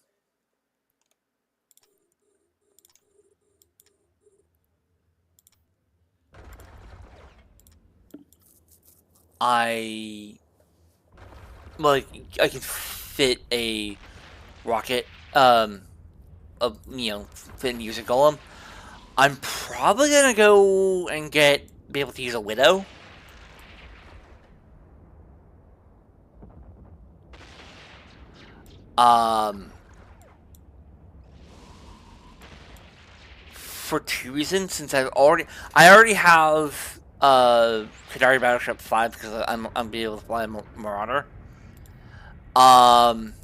I like I can fit a rocket, fit and use a golem. I'm probably gonna go and be able to use a widow. Um, for 2 reasons. Since I already have Qatari Battleship 5 because I'm be able to fly a Marauder. Um,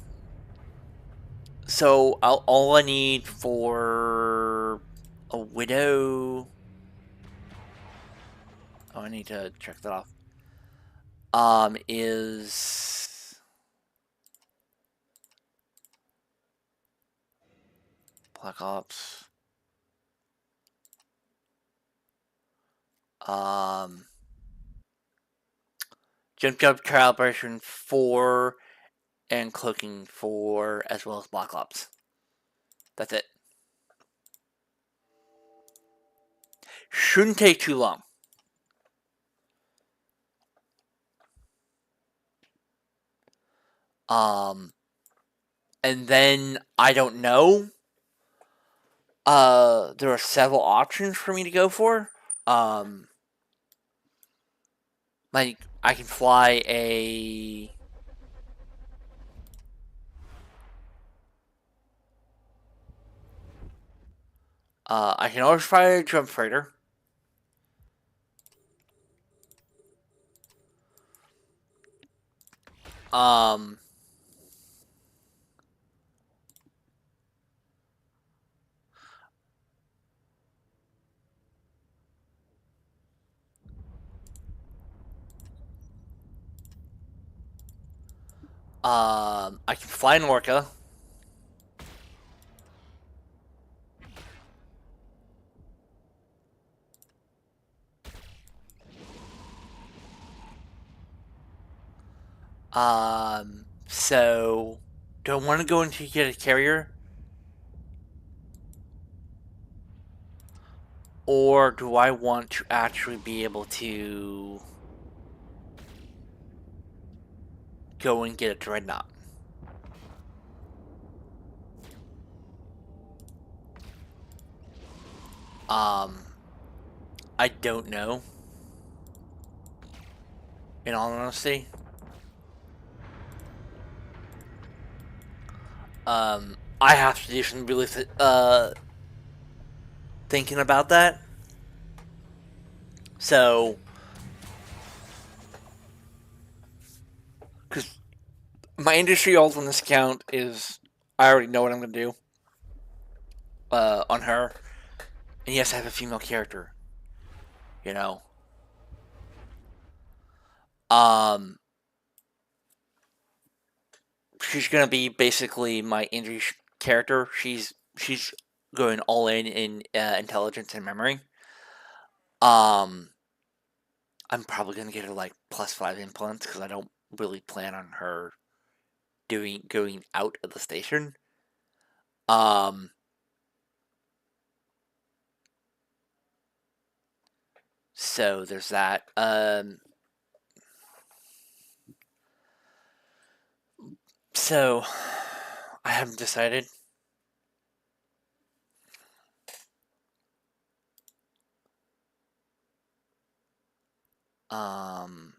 so all I need for a widow. Oh, I need to check that off. Is Black Ops. Um, Jump Jump Calibration 4 and Cloaking 4 as well as Black Ops. That's it. Shouldn't take too long. Um, and then I don't know. There are several options for me to go for. Um, like I can fly a. I can always fly a Jump Freighter. Um, I can fly an Orca. So do I want to go into get a carrier, or do I want to actually be able to go and get a dreadnought? Um, I don't know. In all honesty, I have to do some really thinking about that. So My industry ult on this account is I already know what I'm gonna do. On her, and yes, I have a female character. You know, um, she's gonna be basically my injury character. She's going all in intelligence and memory. Um, I'm probably gonna get her like +5 implants because I don't really plan on her going out of the station. Um, so there's that. So I haven't decided. Um,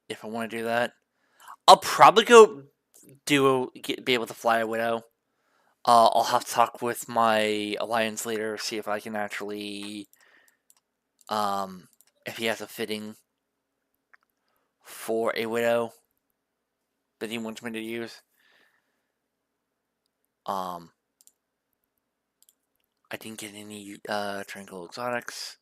if I want to do that, I'll probably go be able to fly a widow. I'll have to talk with my alliance leader, see if I can actually, if he has a fitting for a widow that he wants me to use. Um, I didn't get any tranquil exotics.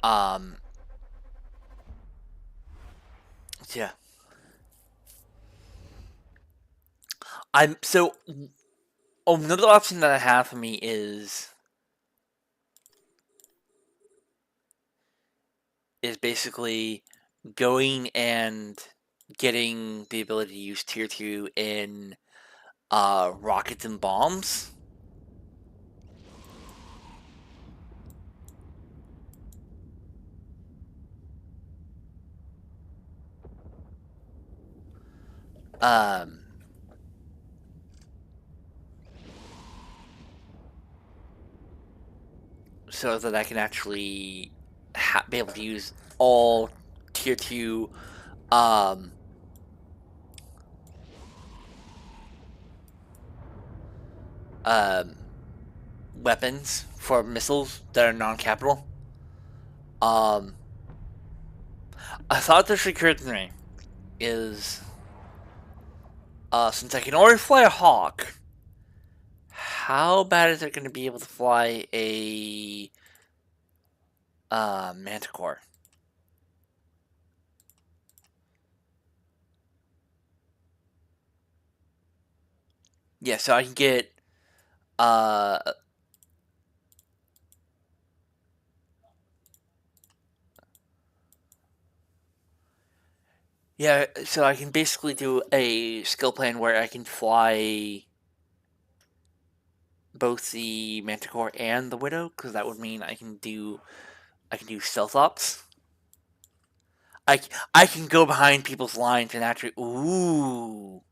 Um, yeah. I'm so another option that I have for me is basically going and getting the ability to use tier 2 in rockets and bombs. Um, so that I can actually be able to use all tier 2 um, um, weapons for missiles that are non-capital. Um, a thought that occurred to me is since I can already fly a hawk, how bad is it going to be able to fly a manticore? Yeah, so I can get uh yeah, so I can basically do a skill plan where I can fly both the manticore and the widow, because that would mean I can do stealth ops. I I can go behind people's lines and actually ooh,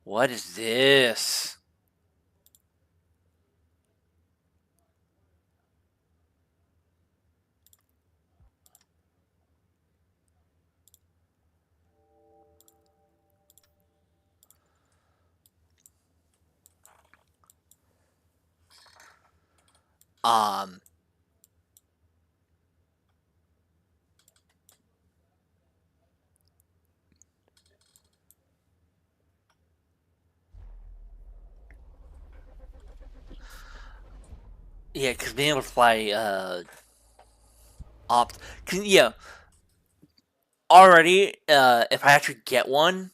what is this? Um yeah, because being able to fly opt, cause, yeah, already if I actually get one,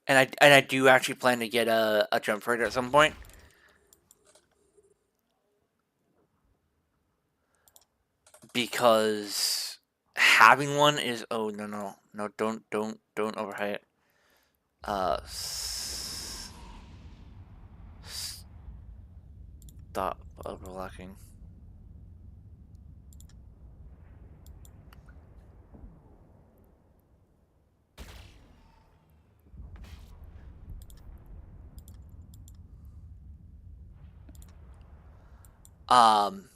and I do actually plan to get a jump freighter at some point. Because having one is no, don't overhype it. Stop overlocking. Um,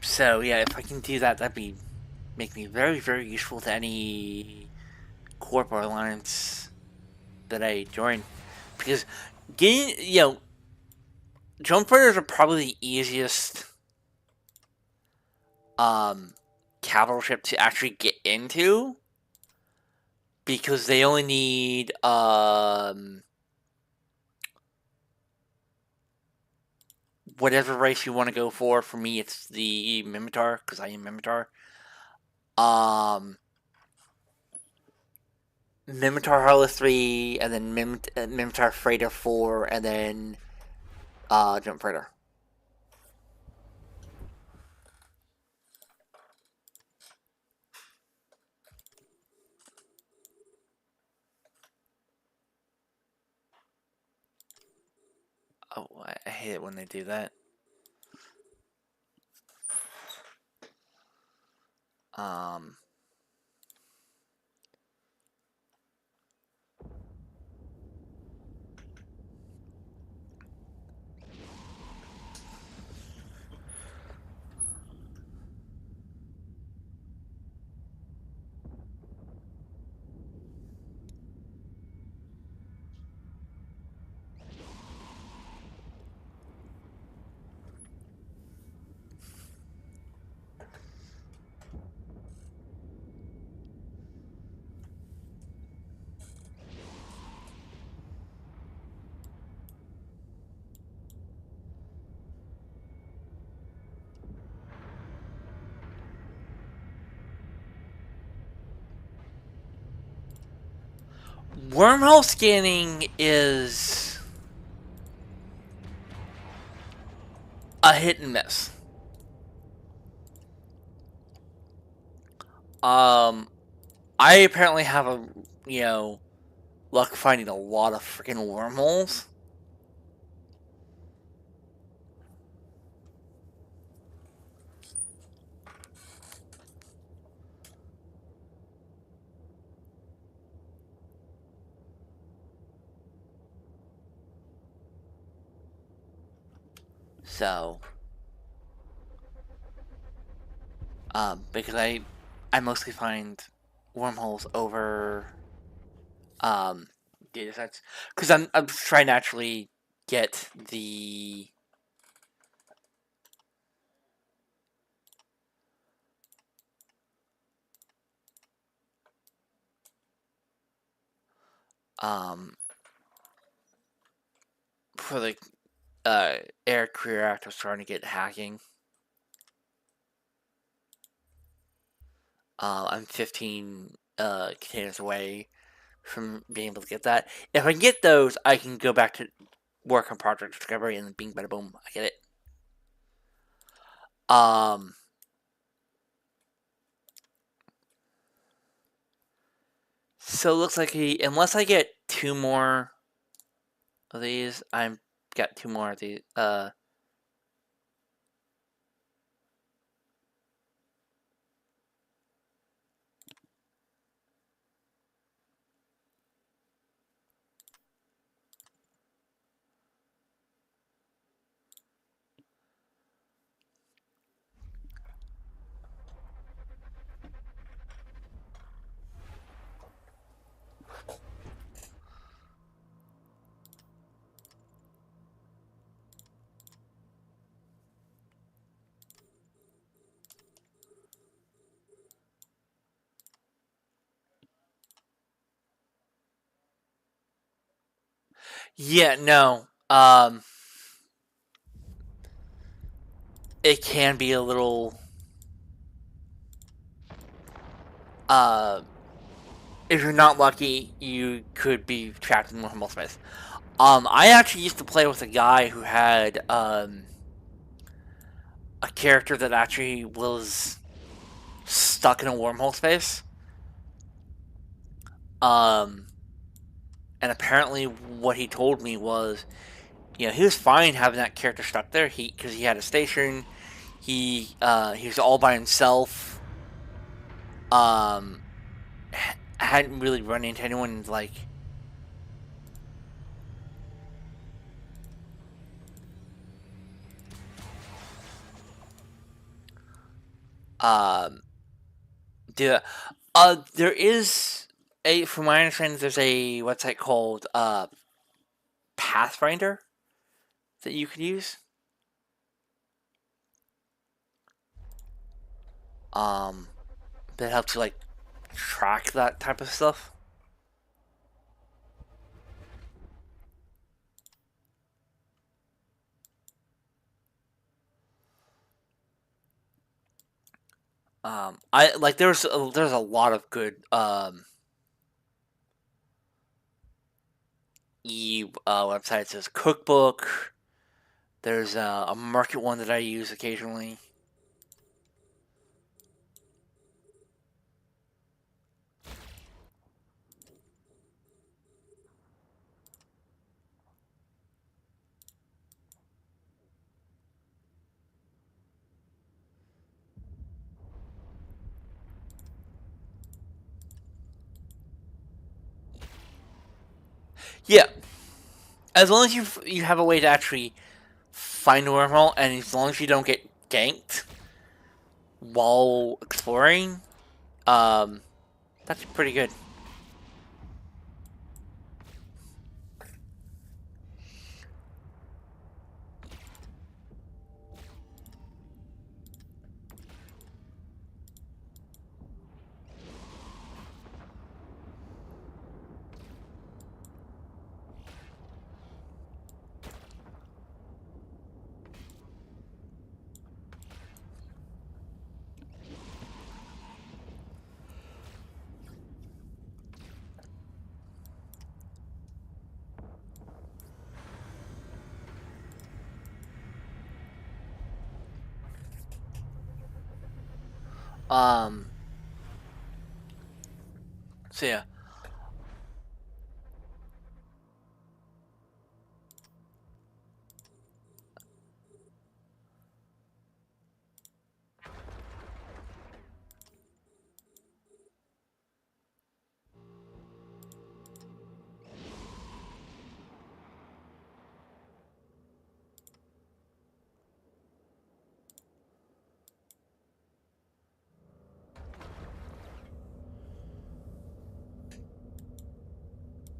So yeah, if I can do that, make me very, very useful to any corp or alliance that I join. Because getting, drone freighters are probably the easiest capital ship to actually get into, because they only need whatever race you want to go for. For me, it's the Mimitar, because I am Mimitar. Mimitar Harless 3, and then Mimitar Freighter 4, and then Jump Freighter. Oh, I hate it when they do that. Wormhole scanning is a hit and miss. I apparently have luck finding a lot of freaking wormholes. So, because I mostly find wormholes over data sets, because I'm trying to actually get the for the Air Career Act. I was trying to get hacking. I'm 15 containers away from being able to get that. If I can get those, I can go back to work on Project Discovery, and then bing, bada, boom, I get it. So it looks like unless I get 2 more of these, I've got 2 more of these. Yeah, no. It can be a little. If you're not lucky, you could be trapped in wormhole space. I actually used to play with a guy who had a character that actually was stuck in a wormhole space. And apparently, what he told me was, he was fine having that character stuck there. Because he had a station, he was all by himself. Hadn't really run into anyone like. Um, there is from my understanding, there's a website called Pathfinder that you could use. Um, that helps you like track that type of stuff. I like there's a lot of good websites. There's Cookbook. There's a market one that I use occasionally. Yeah, as long as you have a way to actually find a wormhole, and as long as you don't get ganked while exploring, um, that's pretty good. Um, so yeah.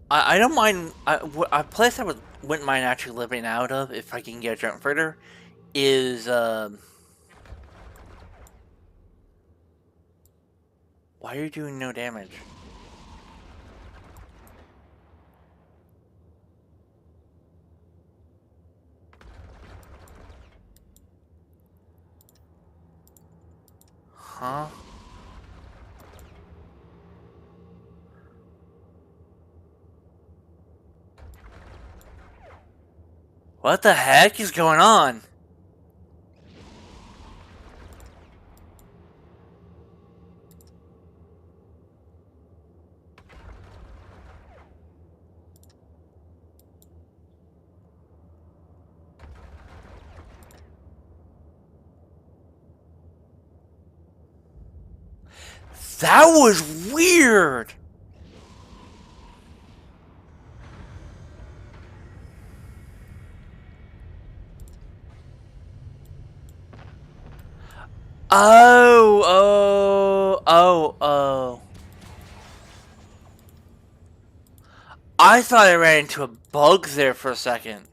I don't mind. A place I wouldn't mind actually living out of if I can get a jump further is why are you doing no damage? Huh? What the heck is going on? That was weird. Oh, oh, oh, oh. I thought I ran into a bug there for a second.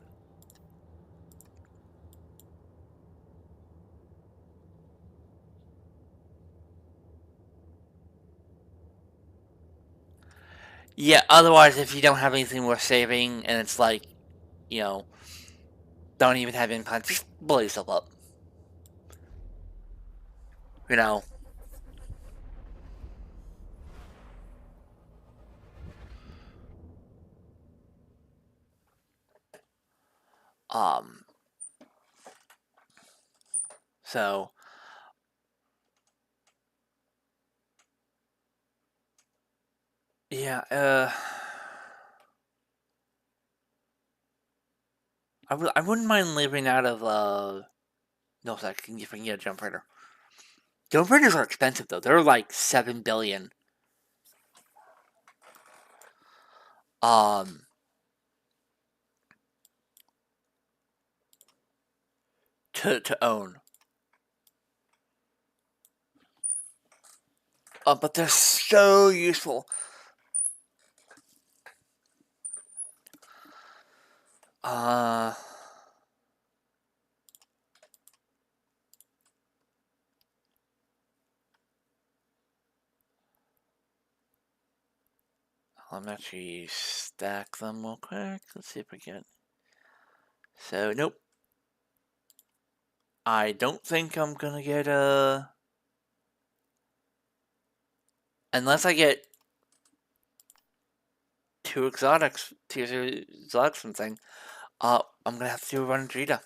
Yeah, otherwise, if you don't have anything worth saving, and it's like, you know, don't even have implants, just blow yourself up. You know? Um, so, yeah, I wouldn't mind living out of, no, second, if I can get a jump fighter. Jump fighters are expensive, though. They're like 7 billion. Um, to own. But they're so useful. Let me actually stack them real quick. Let's see if we get. So, nope. I don't think I'm gonna get unless I get two exotics something. I'm gonna have to run Drita.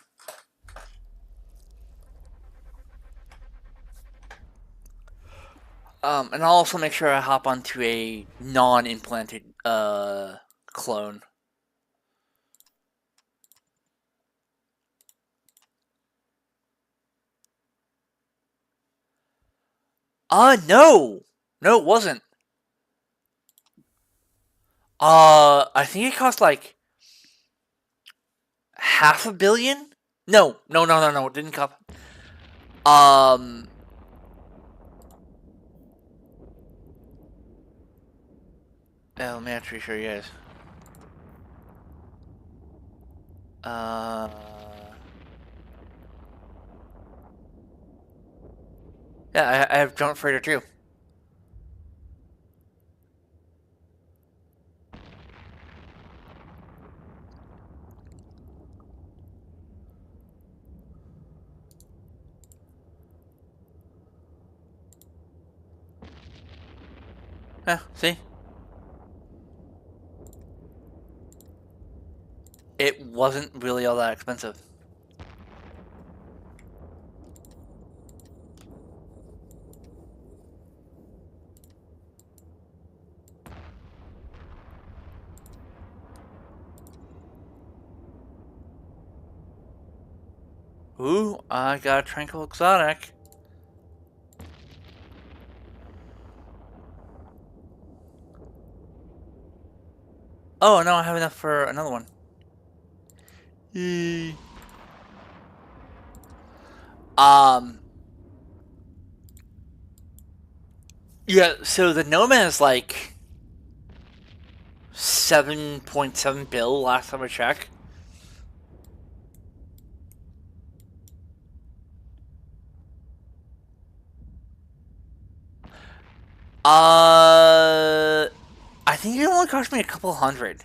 And I'll also make sure I hop onto a non-implanted clone. No! No, it wasn't. I think it cost like $500 million? No, it didn't cost. Let me actually show you guys. Yeah, I have Jump Freighter too. Yeah, see? It wasn't really all that expensive. Ooh, I got a Tranquil Exotic. Oh, no, I have enough for another one. Yay. Yeah, so the Nomad is like 7.7 bill last time I checked. I think it only cost me a couple hundred.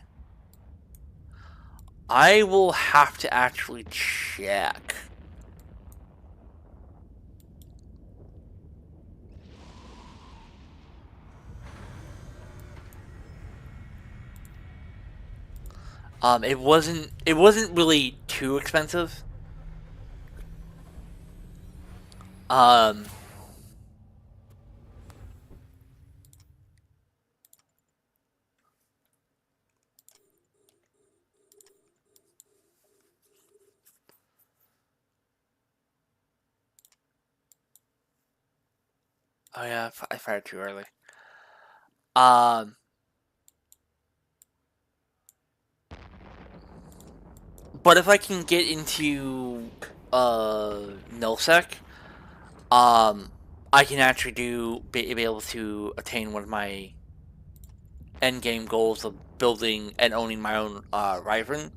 I will have to actually check. It wasn't really too expensive. Um, oh yeah, I fired too early. Um, but if I can get into nullsec, I can actually be able to attain one of my end game goals of building and owning my own Riven.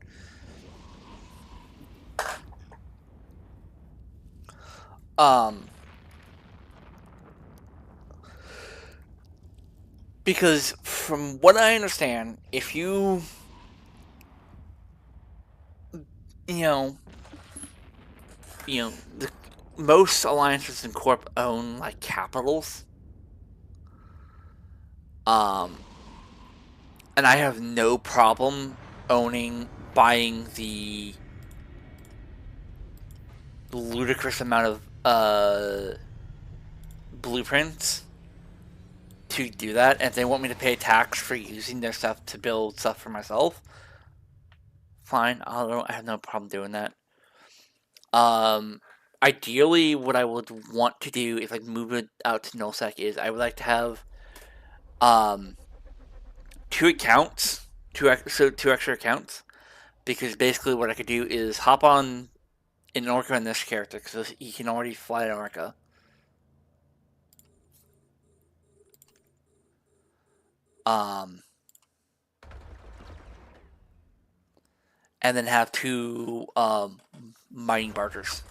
Because from what I understand, if you you know the most alliances in corp own like capitals, and I have no problem buying the ludicrous amount of blueprints to do that, and if they want me to pay tax for using their stuff to build stuff for myself, fine. I have no problem doing that. Ideally, what I would want to do if I move it out to nullsec is I would like to have two accounts, two extra accounts, because basically what I could do is hop on an Orca in this character because he can already fly an Orca. and then have 2 mining bargers.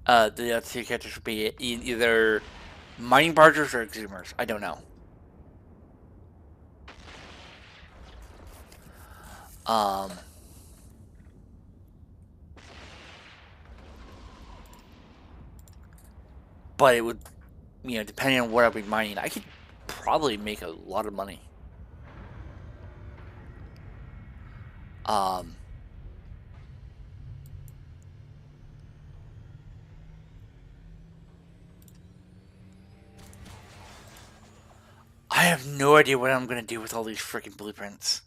The other 2 characters would be either mining bargers or exhumers. I don't know. But it would, depending on what I'll be mining, I could probably make a lot of money. I have no idea what I'm gonna do with all these freaking blueprints.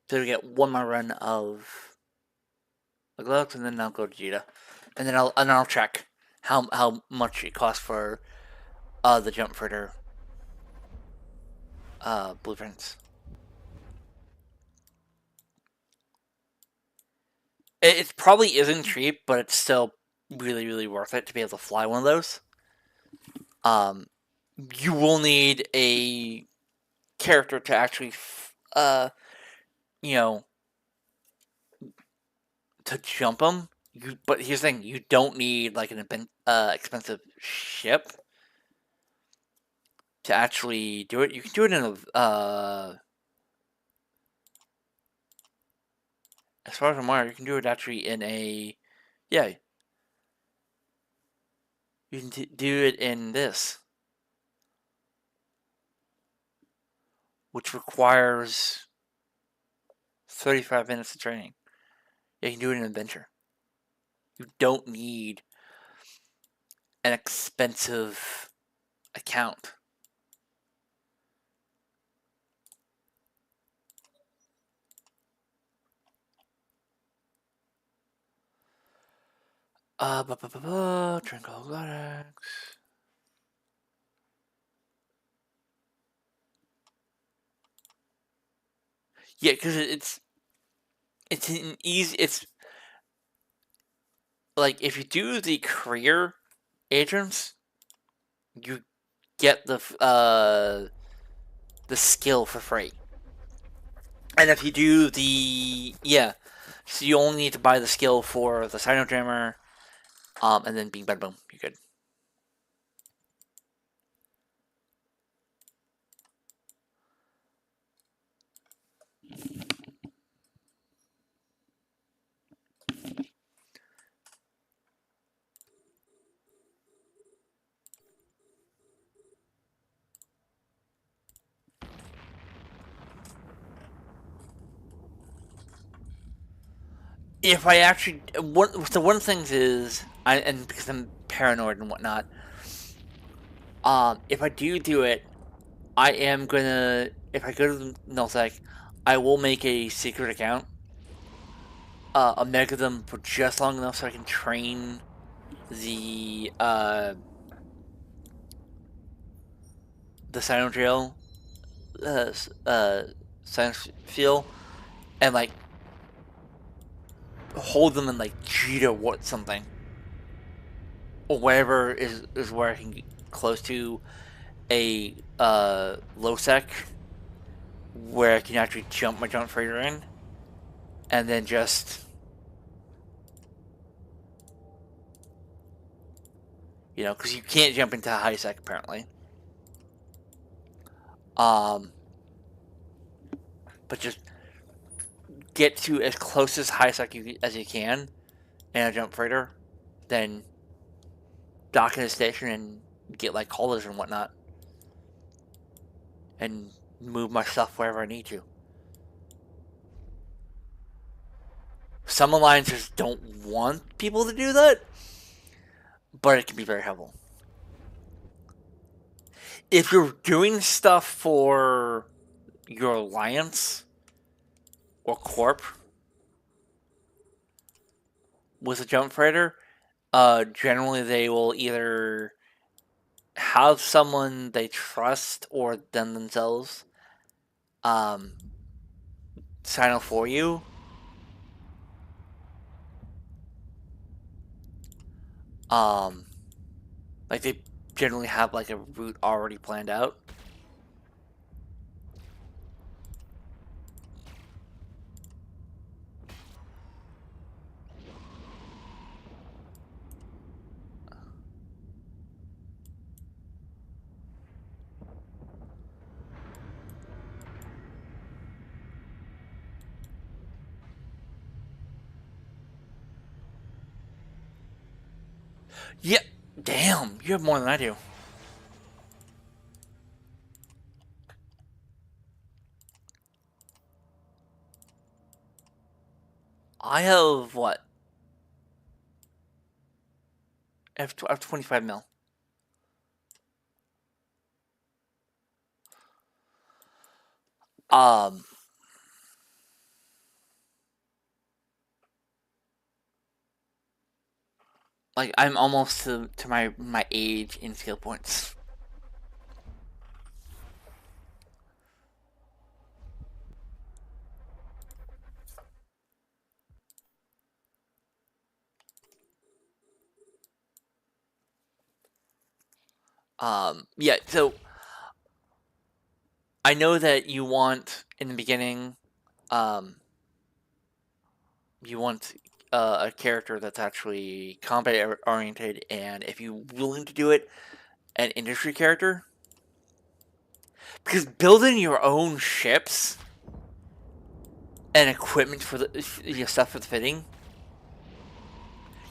So we get one more run of the gloves, and then I'll go to Jita, and then I'll check how much it costs for the jump freighter blueprints. It probably isn't cheap, but it's still really, really worth it to be able to fly one of those. You will need a character to actually, to jump them. But here's the thing: you don't need like an expensive ship to actually do it. You can do it in a as far as I'm aware, you can do it actually in a yeah. You can do it in this, which requires 35 minutes of training. Yeah, you can do it in an adventure. You don't need an expensive account. Tranquil Athletics. Yeah, because it's an easy. It's like if you do the career agents, you get the skill for free. And if you do so you only need to buy the skill for the Sino Jammer, and then bing bada boom, you're good. If I actually one of the things is and because I'm paranoid and whatnot, if I do it, I am gonna if I go to Nullsec, I will make a secret account, a mega them for just long enough so I can train the Sino Jail science field and like hold them in like Jita what something or wherever is where I can get close to a low sec where I can actually jump my jump freighter in and then just because you can't jump into high sec apparently. But just get to as close as high sec as you can in a jump freighter, then dock in a station and get like haulers and whatnot, and move my stuff wherever I need to. Some alliances don't want people to do that, but it can be very helpful. If you're doing stuff for your alliance or corp, with a jump freighter, generally they will either have someone they trust or them themselves um, sign up for you. Um, like they generally have like a route already planned out. Yeah, damn, you have more than I do. I have what? I have 25 mil. Um, like I'm almost to my age in skill points. Yeah. So I know that you want in the beginning, um, you want a character that's actually combat oriented, and if you're willing to do it, an industry character. Because building your own ships and equipment for the your stuff for the fitting,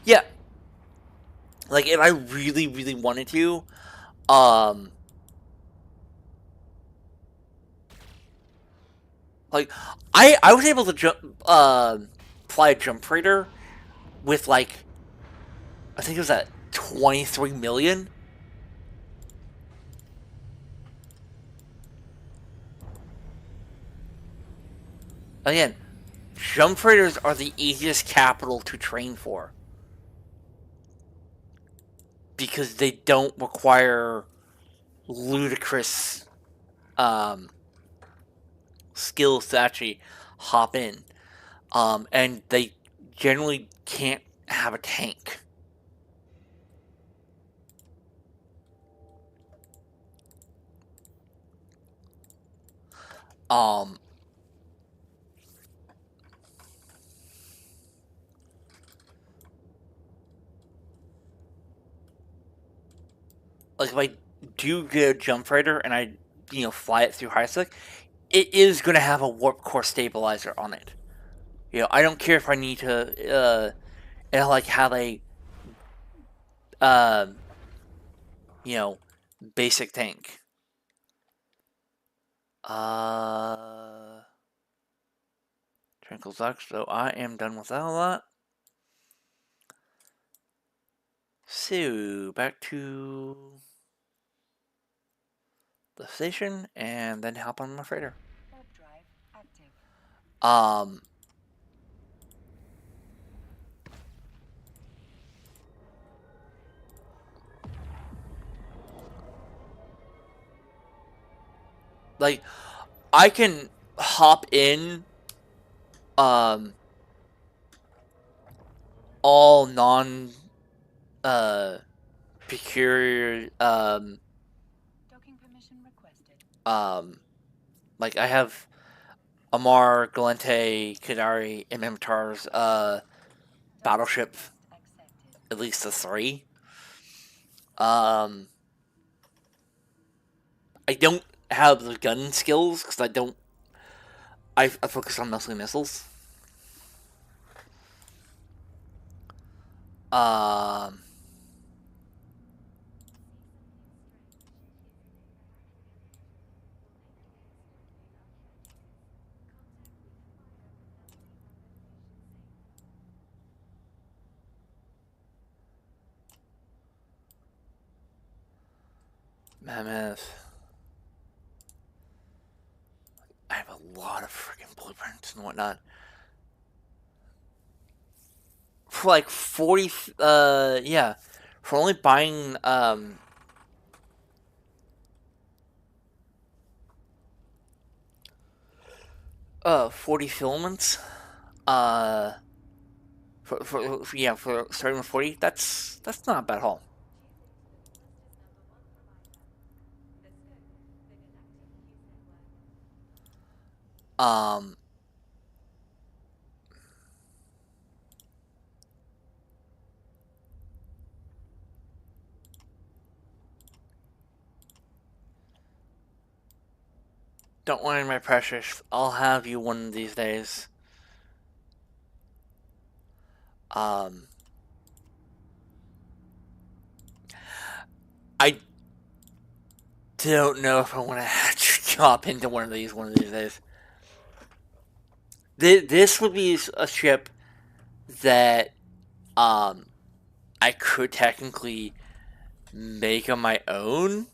yeah. Like if I really wanted to, um, like I was able to fly a jump freighter with like I think it was at 23 million. Again, jump freighters are the easiest capital to train for because they don't require ludicrous um, skills to actually hop in, and they generally can't have a tank. Um, like if I do get a jump freighter and I fly it through high sec, it is going to have a warp core stabilizer on it. I don't care if I need to like have a um you know basic tank. Tranquil Duck. So I am done with that a lot. So back to the station and then hop on my freighter. Um, like I can hop in all non procure um like I have Amar, Galente, Kadari, and Mimitar's battleship, at least the three. Um, I don't have the gun skills because I don't. I focus on mostly missiles. Um, Mammoth. I have a lot of freaking blueprints and whatnot. for like 40, yeah, for only buying, 40 filaments, uh, yeah, for starting with 40, that's not bad at all. Um, don't worry, my precious. I'll have you one of these days. Um, I don't know if I want to hop into one of these days. This would be a ship that um I could technically make on my own,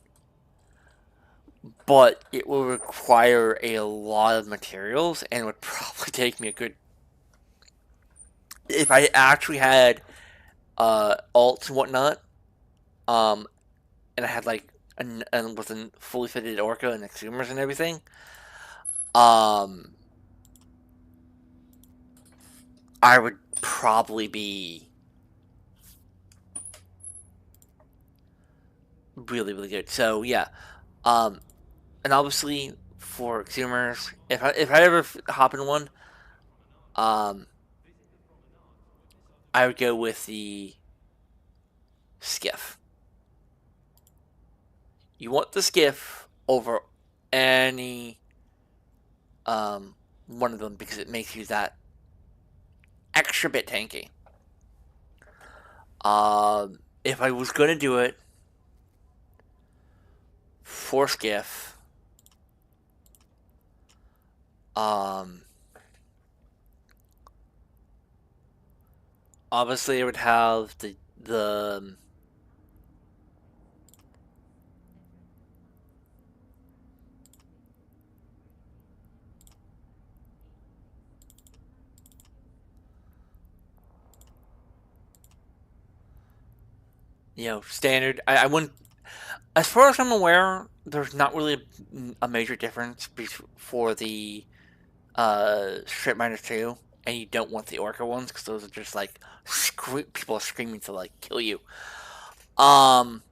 but it will require a lot of materials and would probably take me a good. If I actually had alts and whatnot, um, and I had like and with a fully fitted orca and exhumers and everything, um, I would probably be really good. So yeah, um, and obviously for exhumers, if I ever hop in one, um, I would go with the skiff. You want the skiff over any one of them because it makes you that extra bit tanky. If I was gonna do it for skiff, um, obviously I would have the standard. I wouldn't. As far as I'm aware, there's not really a major difference for the Strip Miners 2, and you don't want the Orca ones because those are just like people are screaming to like kill you. Um,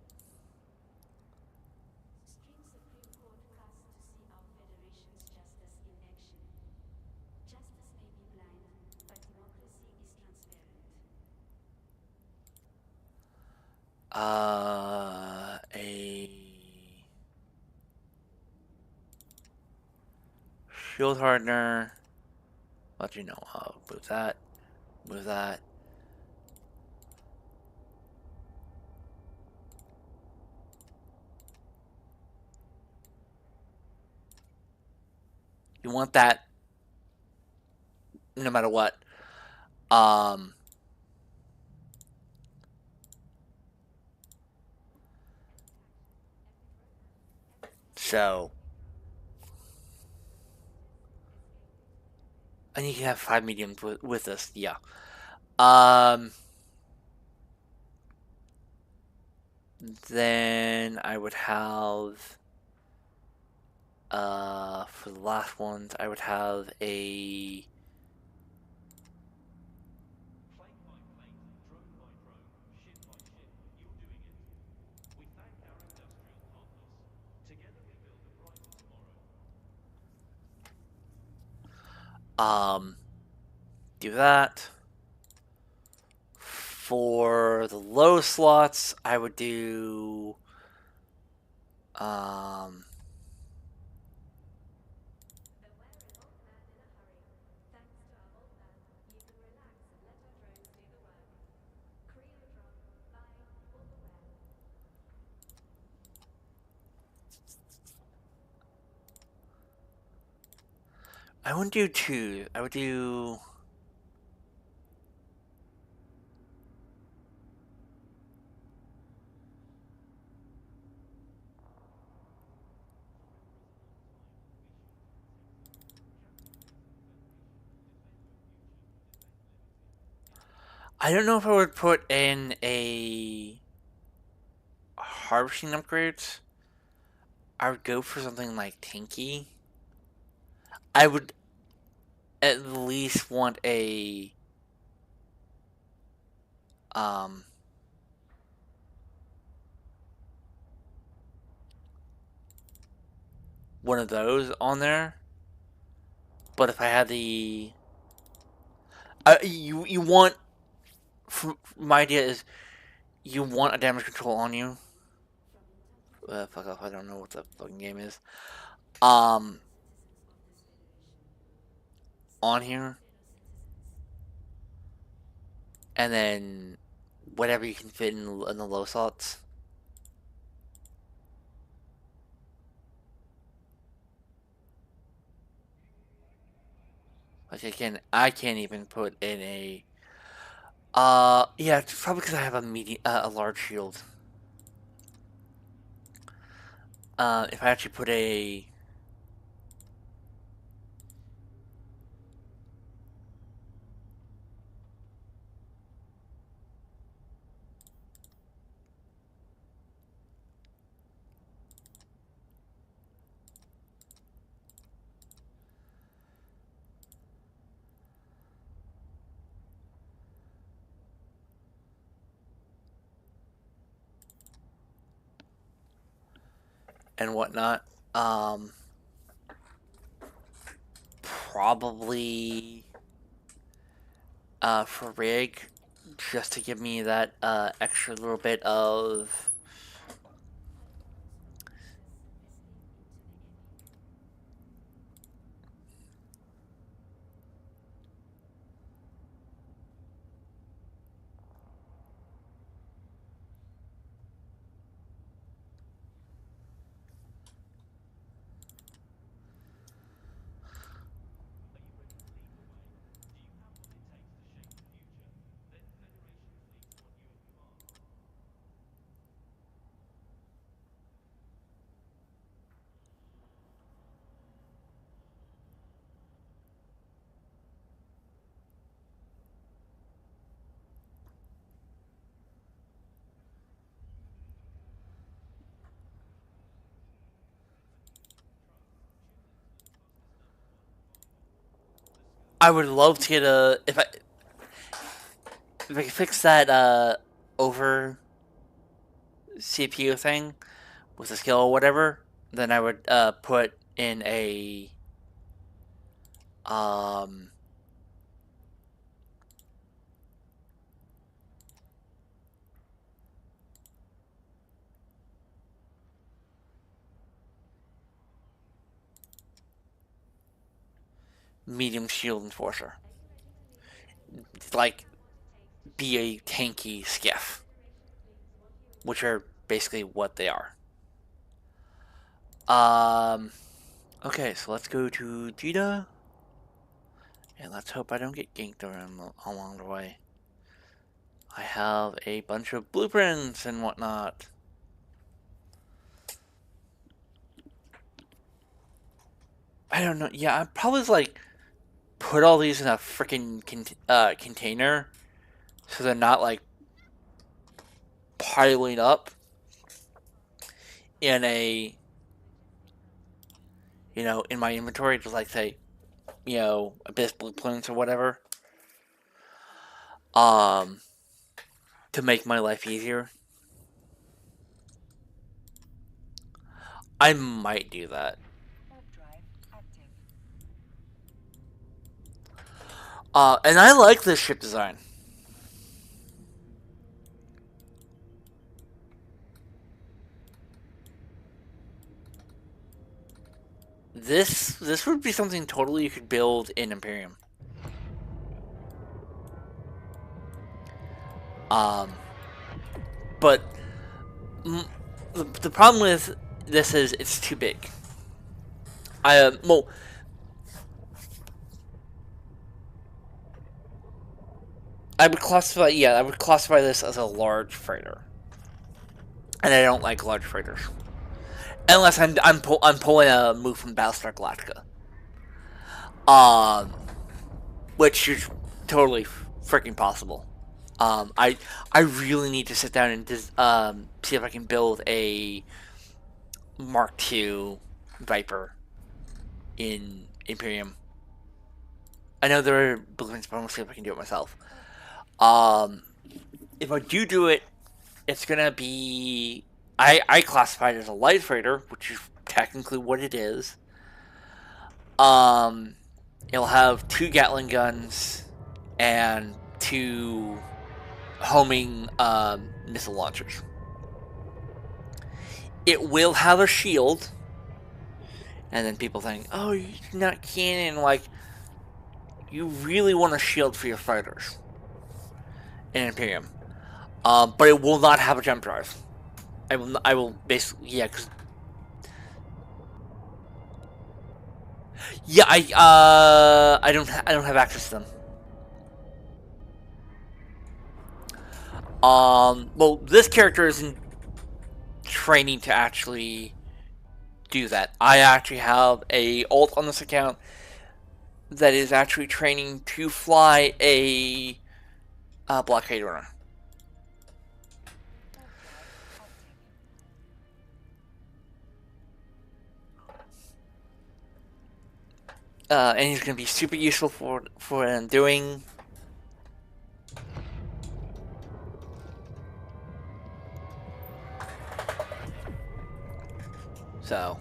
a shield hardener. Let you know. Move that. Move that. You want that no matter what. Um, so, and you can have 5 mediums with this, yeah. Um, then I would have, for the last ones, I would have a, um, do that. For the low slots, I would do, um, I wouldn't do two. I would do. I don't know if I would put in a harvesting upgrades. I would go for something like tanky. I would at least want a um one of those on there. But if I had the you want my idea is you want a damage control on you. Fuck off! I don't know what the fucking game is. Um, on here, and then whatever you can fit in the low slots. Like I can't even put in a. Yeah, it's probably because I have a large shield. If I actually put a. And whatnot. Probably for rig, just to give me that extra little bit of I would love to get a if I could fix that over CPU thing with a skill or whatever, then I would put in a um medium shield enforcer. Like be a tanky skiff, which are basically what they are. Okay, so let's go to Jita. And let's hope I don't get ganked along the way. I have a bunch of blueprints and whatnot. I don't know. Yeah, I probably like put all these in a freaking container so they're not like piling up in a in my inventory, just like say abyss blueprints or whatever. Um, to make my life easier. I might do that. And I like this ship design. This would be something totally you could build in Imperium. But the problem with this is it's too big. Well, I would classify this as a large freighter, and I don't like large freighters unless I'm pulling a move from Battlestar Galactica, which is totally freaking possible. I really need to sit down and see if I can build a Mark II Viper in Imperium. I know there are blueprints, but I'm gonna see if I can do it myself. If I do it, it's gonna be I classify it as a light freighter, which is technically what it is. Um, it'll have 2 Gatling guns and 2 homing missile launchers. It will have a shield, and then people think, "Oh, it's not cannon." Like, you really want a shield for your fighters in Imperium, but it will not have a jump drive. I will basically, yeah, because yeah, I don't have access to them. Well, this character isn't training to actually do that. I actually have a alt on this account that is actually training to fly a blockade runner. And he's going to be super useful for doing. So.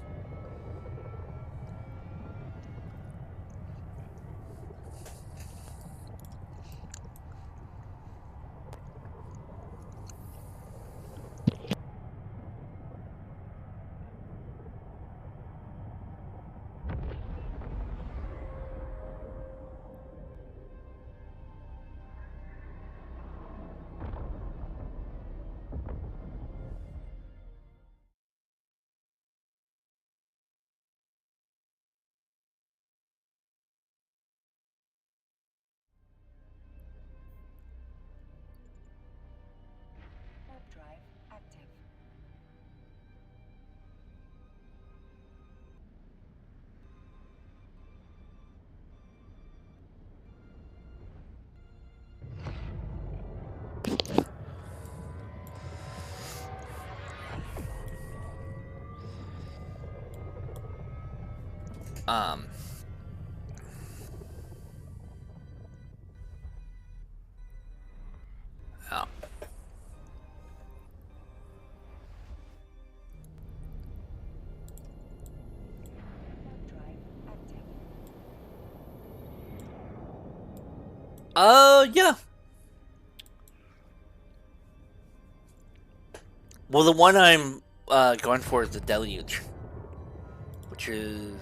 Drive active. Um. Oh. Drive active. Yeah. Well, the one I'm going for is the Deluge, which is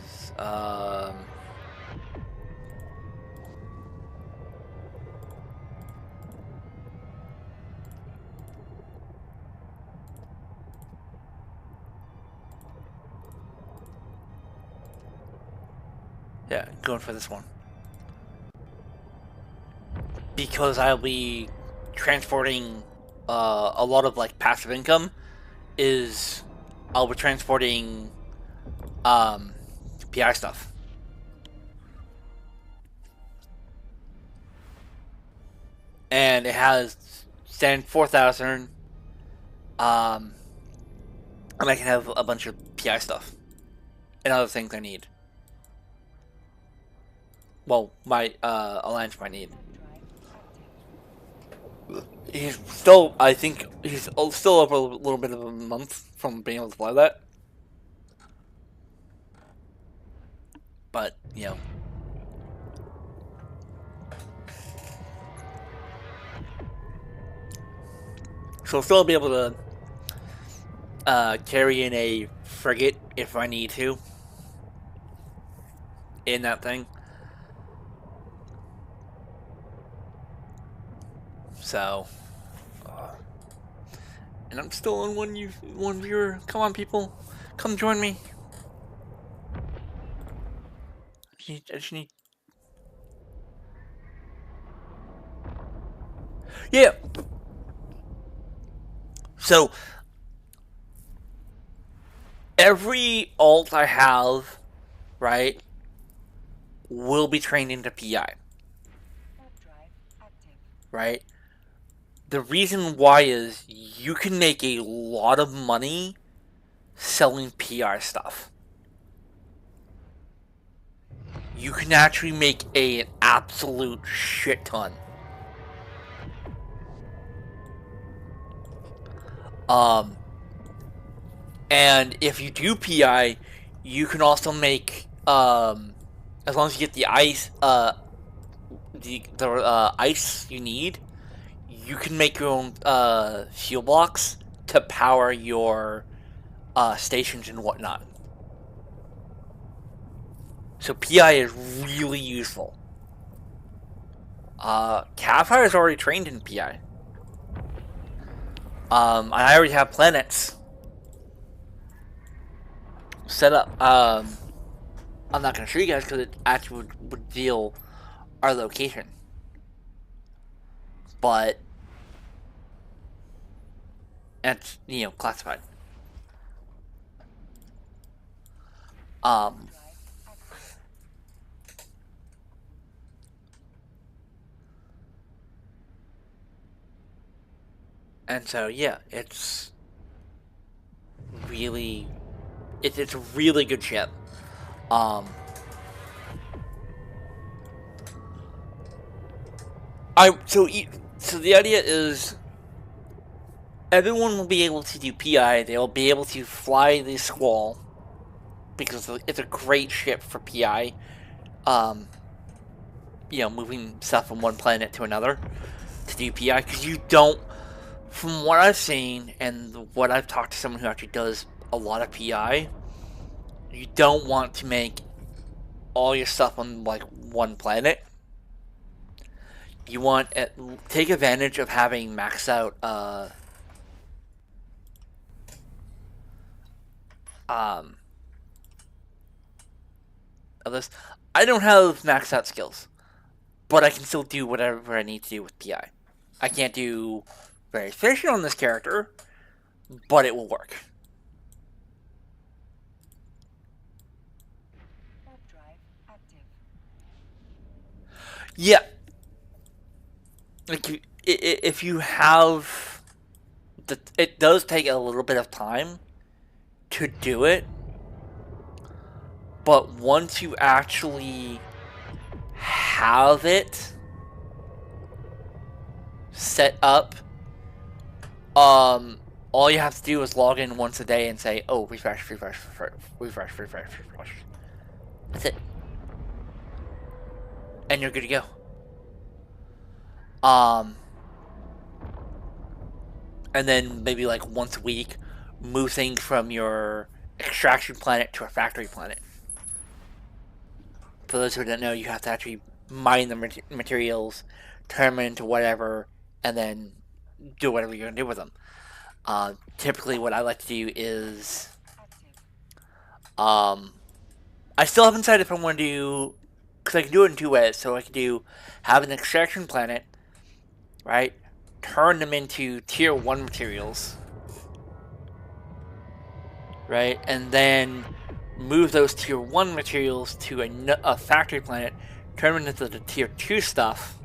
yeah, going for this one because I'll be transporting a lot of like passive income. Is I'll be transporting um, PI stuff. And it has stand 4,000. And I can have a bunch of PI stuff and other things I need. Well, my alliance might need. He's still, I think, he's still over a little bit of a month from being able to fly that. But, you know. So I'll still be able to carry in a frigate if I need to. In that thing. So. And I'm still on one viewer. Come on, people. Come join me. I just need... Yeah. So, every alt I have, right, will be trained into PI. Right? The reason why is you can make a lot of money selling PR stuff. You can actually make an absolute shit ton. Um, and if you do PI, you can also make as long as you get the ice ice you need, you can make your own fuel blocks to power your stations and whatnot. So PI is really useful. Kavfire is already trained in PI. I already have planets set up. I'm not gonna show you guys because it actually would reveal our location. But it's classified. Warp Um, drive active. and so yeah, really it's a really good ship. Um, I so the idea is everyone will be able to do PI. They'll be able to fly the Squall because it's a great ship for PI. Um, moving stuff from one planet to another to do PI because you don't. From what I've seen and what I've talked to someone who actually does a lot of PI, you don't want to make all your stuff on like one planet. You want to take advantage of having maxed out um of this. I don't have maxed out skills, but I can still do whatever I need to do with PI. I can't do very efficient on this character, but it will work. Warp drive active. Yeah, like if you have it does take a little bit of time to do it, but once you actually have it set up, um, all you have to do is log in once a day and say, "Oh, refresh, refresh, refresh, refresh, refresh, refresh." That's it, and you're good to go. Um, and then maybe like once a week, move things from your extraction planet to a factory planet. For those who don't know, you have to actually mine the materials, turn them into whatever, and then do whatever you're gonna do with them. Typically, what I like to do is, Active. um, I still haven't decided if I want to do, because I can do it in two ways. So I can do have an extraction planet, right? Turn them into tier 1 materials, right? And then move those tier 1 materials to a factory planet, turn them into the tier 2 stuff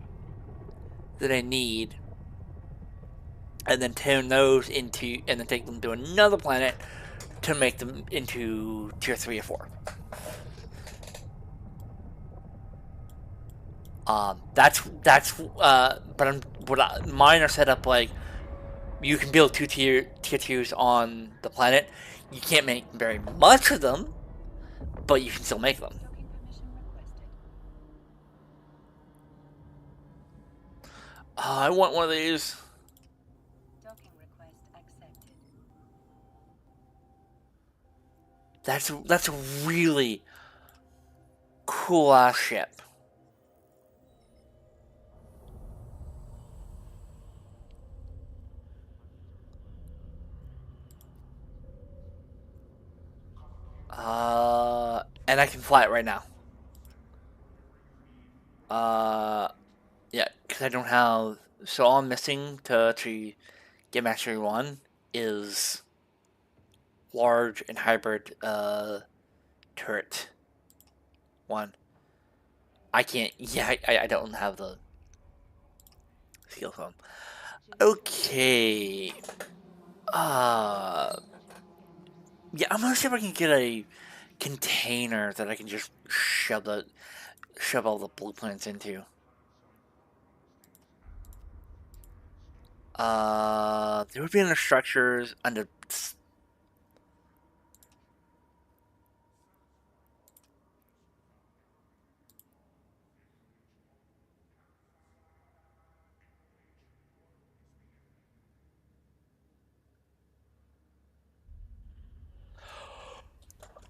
that I need, and then turn those into, and then take them to another planet to make them into tier 3 or 4. But mine are set up like you can build two tier twos on the planet. You can't make very much of them, but you can still make them. Docking permission requested. I want one of these. Docking request accepted. That's a really cool ass ship. And I can fly it right now. Uh, yeah, because I don't have. So all I'm missing to actually get Mastery 1 is large and hybrid turret 1. I can't. Yeah, I don't have the skill phone. Okay. Uh, yeah, I'm gonna see if I can get a container that I can just shove all the blueprints into. There would be in the structures under.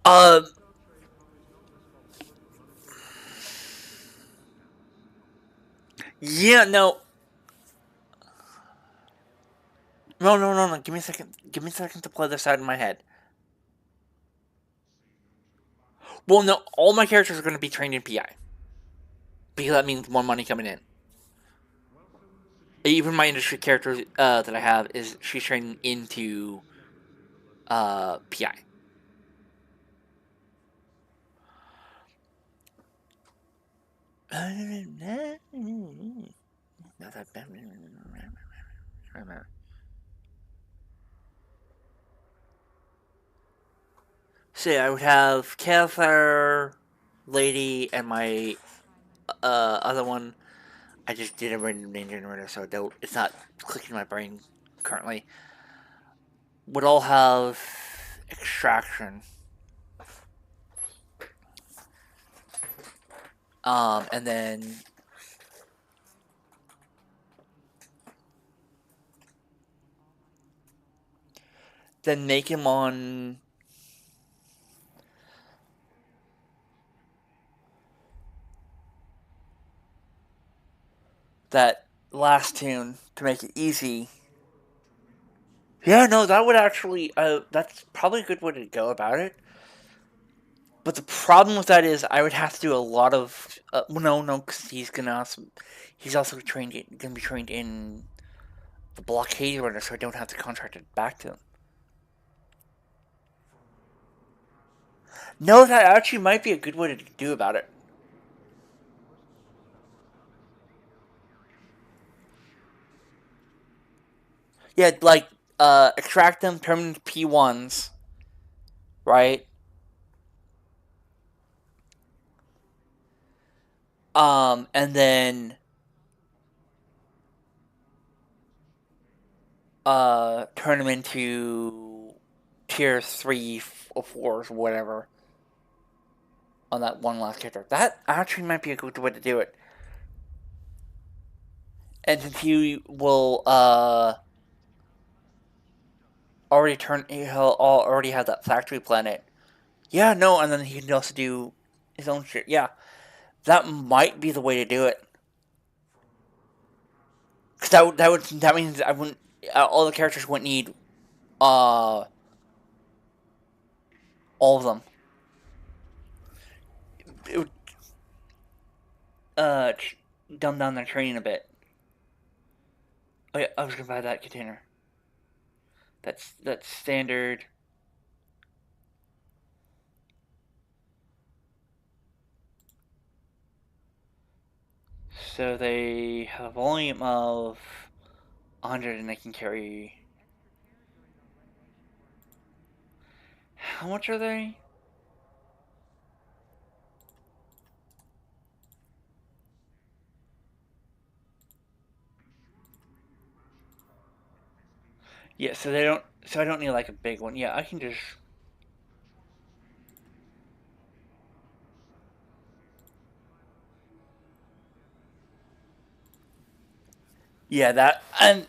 Uh, yeah, no, no. Give me a second. Give me a second to play this out in my head. Well, no, all my characters are going to be trained in PI because that means more money coming in. Even my industry character that I have is she's trained into PI. So yeah, I would have Kavfire, Lady, and my other one. I just did a random name generator, so it's not clicking in my brain currently. Would all have extraction. And then make him on that last tune to make it easy. Yeah, no, that would actually, that's probably a good way to go about it. But the problem with that is I would have to do a lot of, no, because he's also gonna be trained in the blockade runner, so I don't have to contract it back to him. No, that actually might be a good way to do about it. Yeah, like, extract them, turn them into P1s, right? And then turn them into tier 3 or 4s, whatever, on that one last character. That actually might be a good way to do it. And since he will he'll already have that factory planet. Yeah, no, and then he can also do his own shit. Yeah, that might be the way to do it. Cause that means I wouldn't all the characters wouldn't need uh all of them. It would uh dumb down their training a bit. Oh yeah, I was gonna buy that container. That's standard. So they have a volume of 100 and they can carry. How much are they? Yeah, so they don't. So I don't need like a big one. Yeah, I can just. Yeah, that and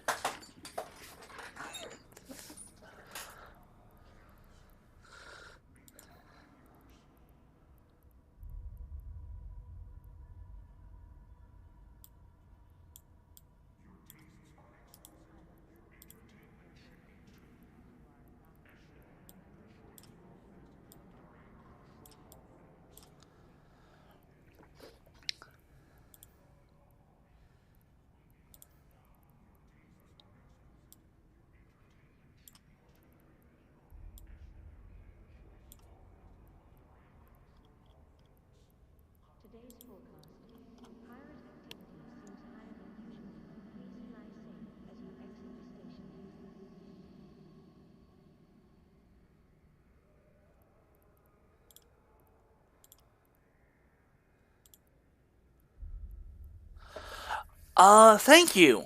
Thank you.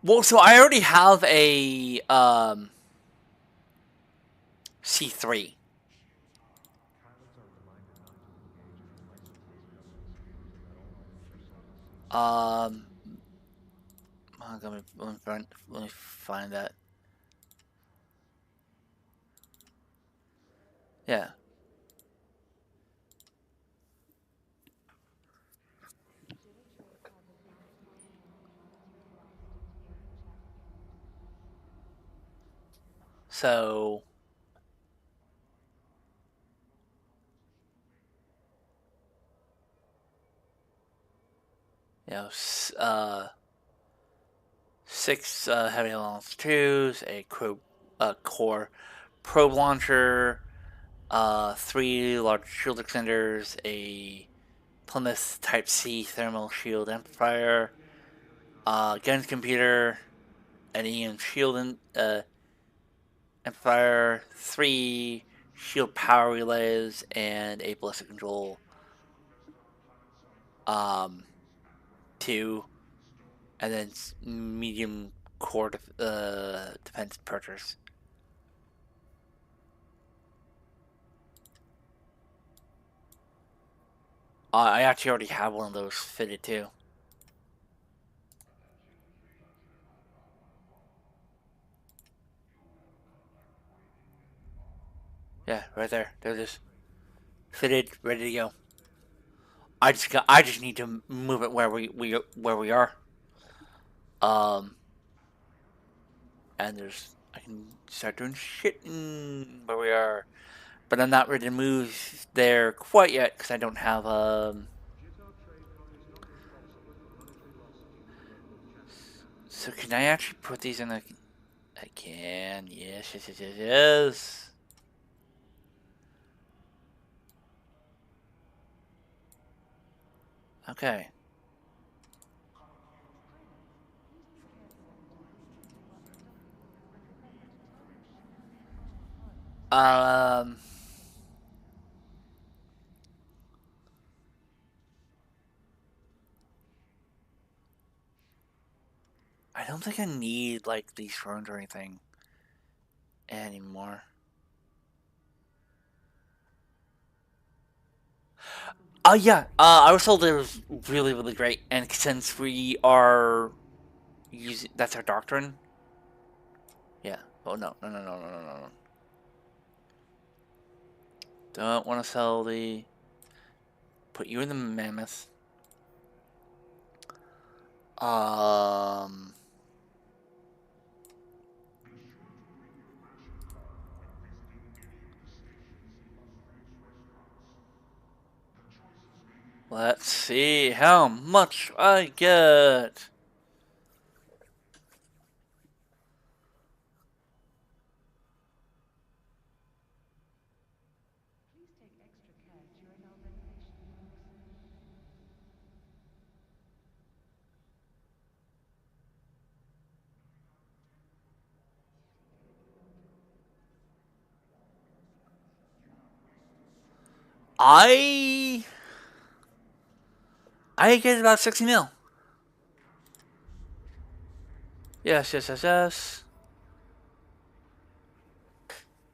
Well, so I already have a C3. Um, let me find that. Yeah. So, you know, six heavy launch twos, a core probe launcher, three large shield extenders, a Plymouth Type C thermal shield amplifier, guns computer, an EM shield amplifier, three shield power relays, and a ballistic control um, two, and then medium core defense perchers. I actually already have one of those fitted too. Yeah, right there. They're just fitted, ready to go. I just need to move it where we are. Um, and there's I can start doing shit where we are, but I'm not ready to move there quite yet because I don't have So can I actually put these in a? I can. Yes, yes, yes, yes, yes. Okay. Um. I don't think I need like these drones or anything anymore. Yeah. I was told it was really, really great, and since we are using that's our doctrine. Yeah. Oh no, no, no, no, no, no, no. Don't want to sell the. Put you in the mammoth. Um. Let's see how much I get. I I get about 60 mil. Yes, yes, yes, yes.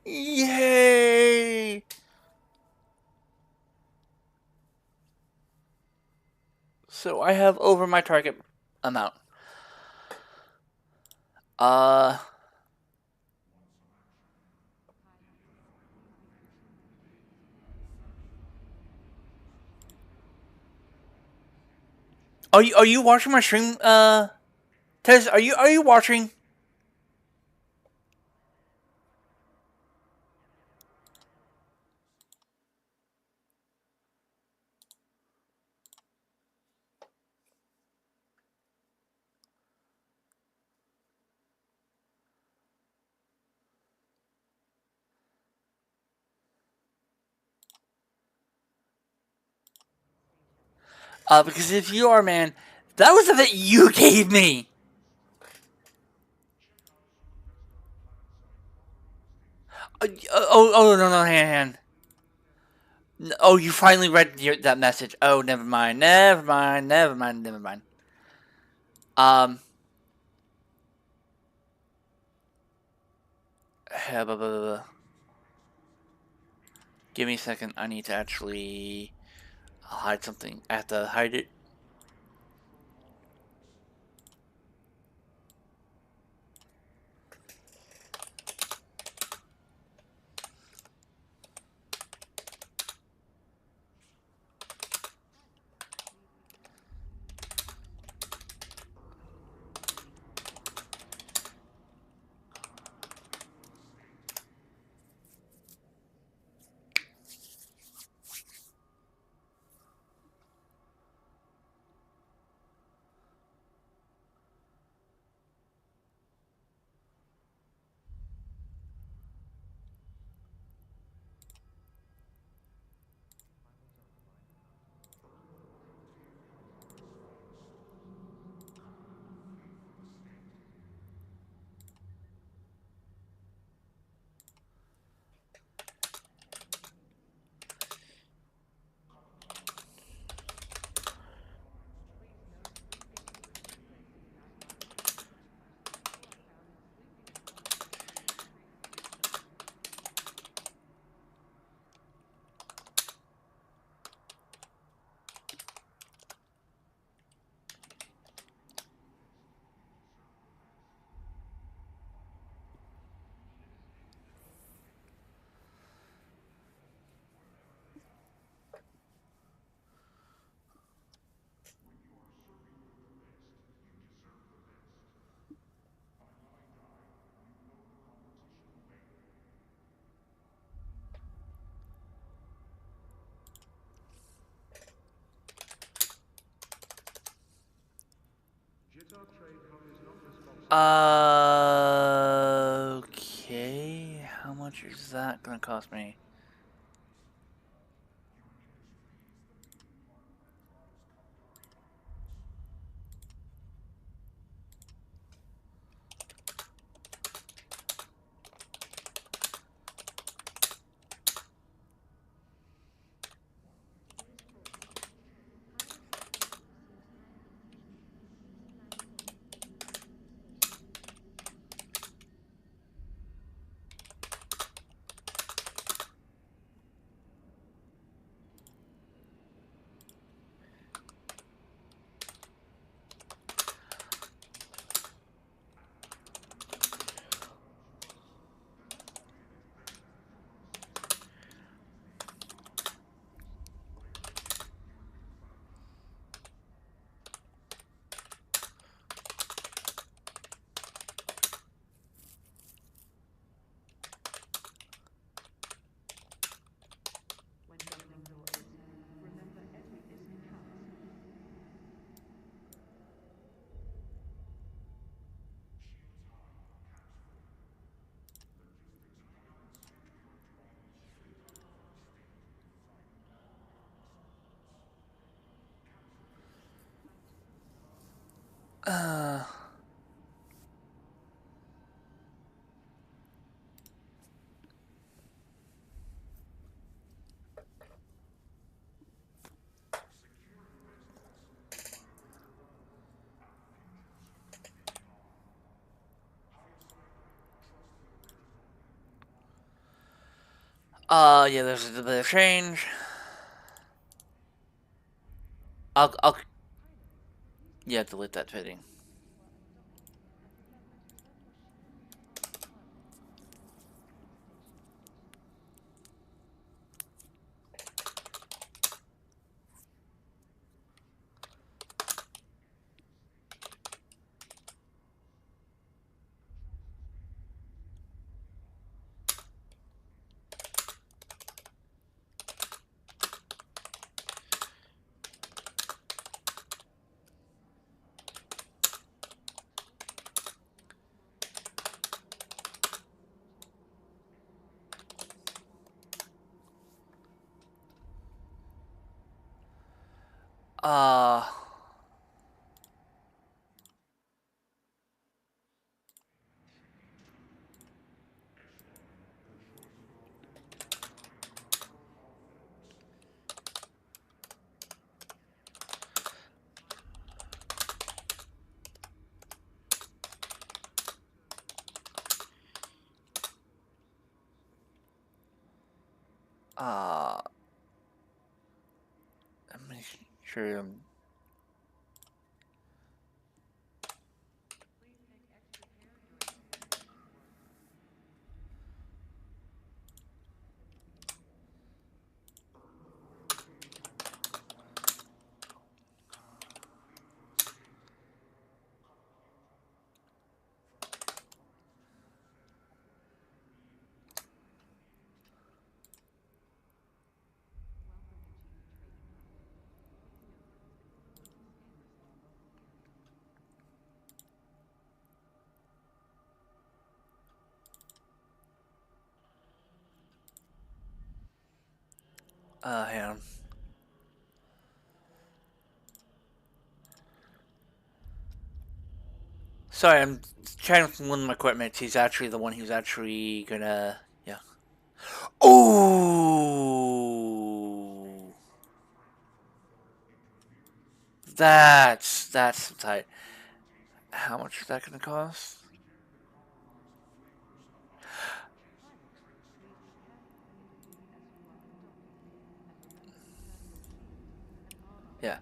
Yay! So I have over my target amount. Uh, are you watching my stream? Tez, are you watching? Because if you are, man, that was the that you gave me. Oh, no, no, hand. Oh, you finally read that message. Oh, never mind. Never mind. Never mind. Never mind. Um. Blah, blah, blah, blah. Give me a second. I need to actually hide something. I have to hide it. Okay. How much is that gonna cost me? Uh. Yeah, there's a bit of change. Yeah, delete that fitting. Uh. Uh, I'm making sure I'm. Hang on. Sorry, I'm chatting with one of my equipment. He's actually the one who's actually gonna. Yeah. Oh! That's tight. How much is that gonna cost? Yeah.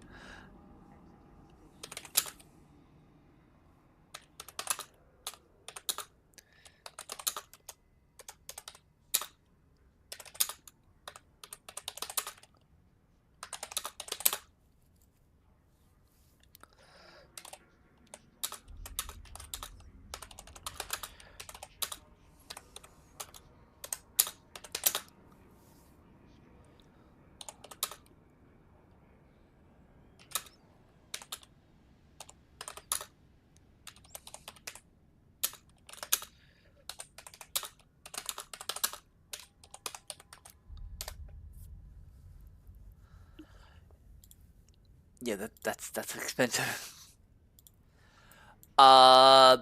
Yeah, that's expensive. Yeah,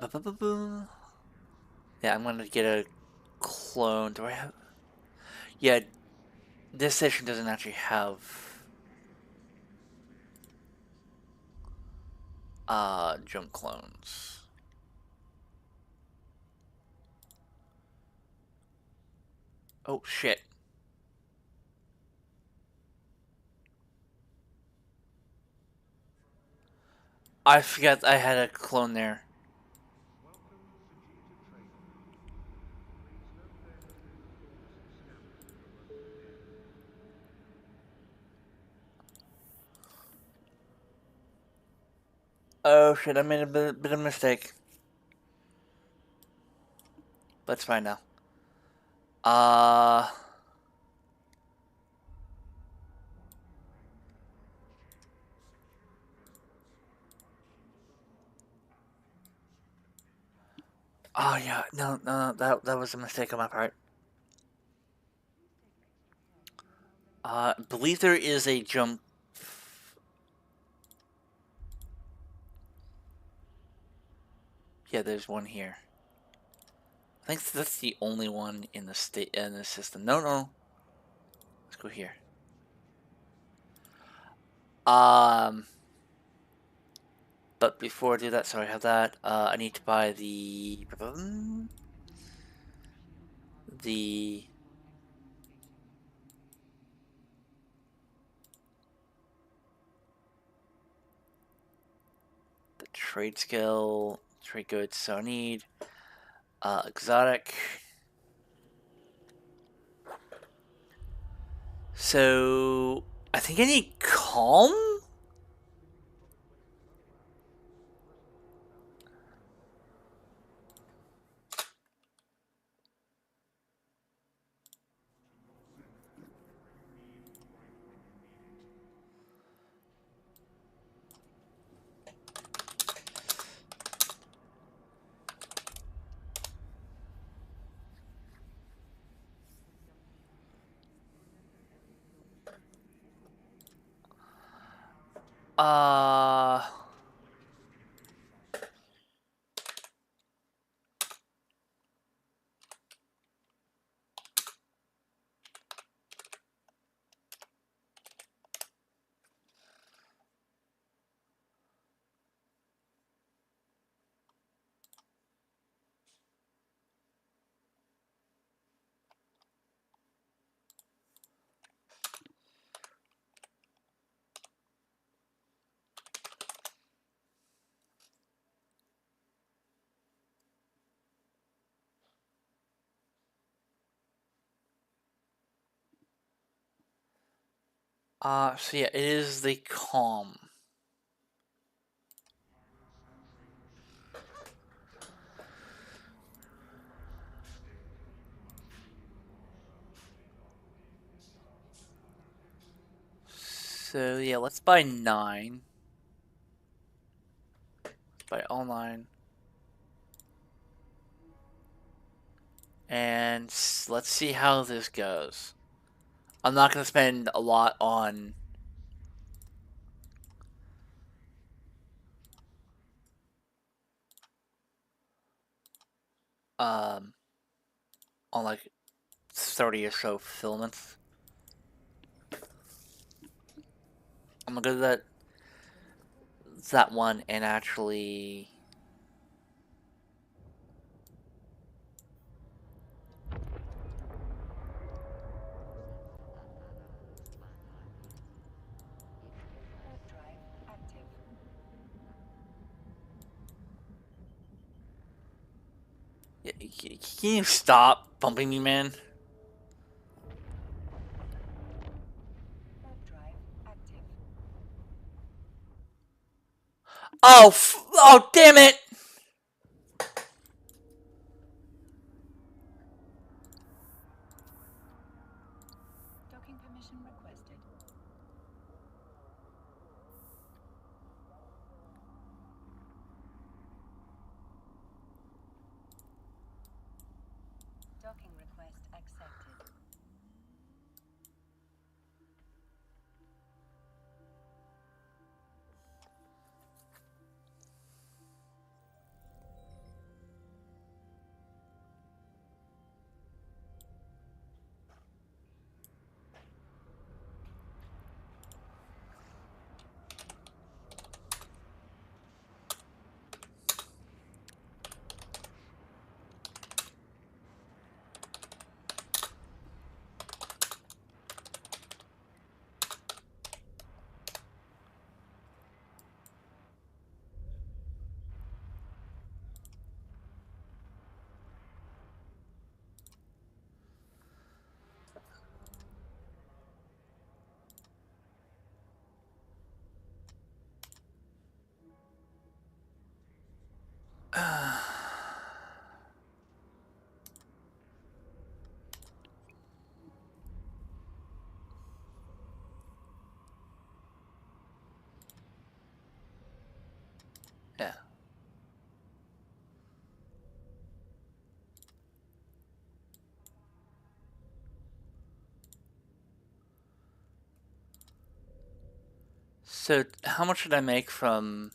I'm gonna get a clone. Do I have? Yeah, this station doesn't actually have jump clones. Oh shit! I forgot I had a clone there. Oh shit! I made a bit of mistake. But it's fine now. Uh. Oh yeah, no, that was a mistake on my part. I believe there is a jump. Yeah, there's one here. I think that's the only one in the state in the system. No. Let's go here. Um, but before I do that, sorry, I have that. I need to buy the trade skill, trade goods. So I need exotic. So I think I need calm. Uh, So yeah, it is the calm. So yeah, let's buy 9. Let's buy all 9. And let's see how this goes. I'm not gonna spend a lot um on like 30 or so filaments. I'm gonna go to that one and actually. Warp drive active. Can you stop bumping me, man? Warp drive active. Oh, damn it! Docking permission requested. Docking request accepted. Yeah. So, how much did I make from.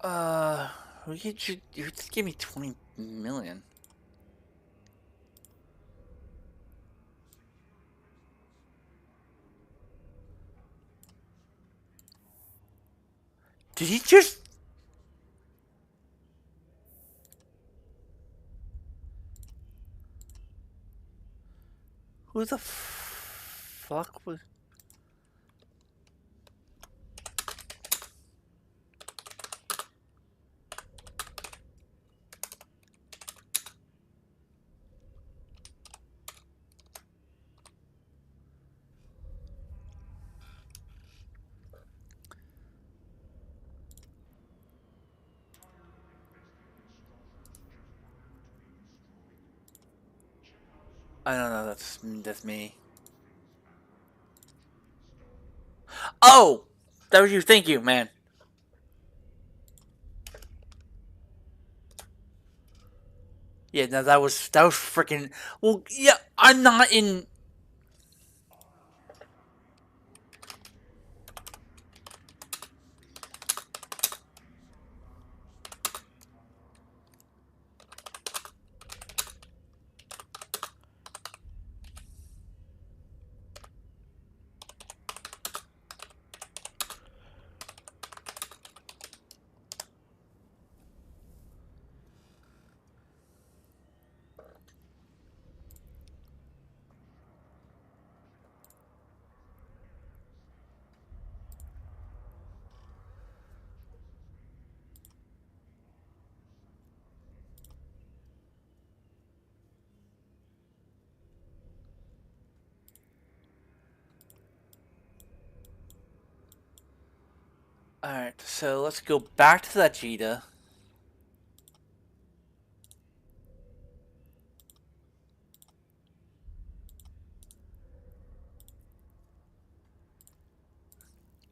Uh, you just give me 20 million. Did he just? Who the fuck was? I don't know. That's me. Oh, that was you. Thank you, man. Yeah, no, that was freaking. Well, yeah, I'm not in. All right, so let's go back to that Jita.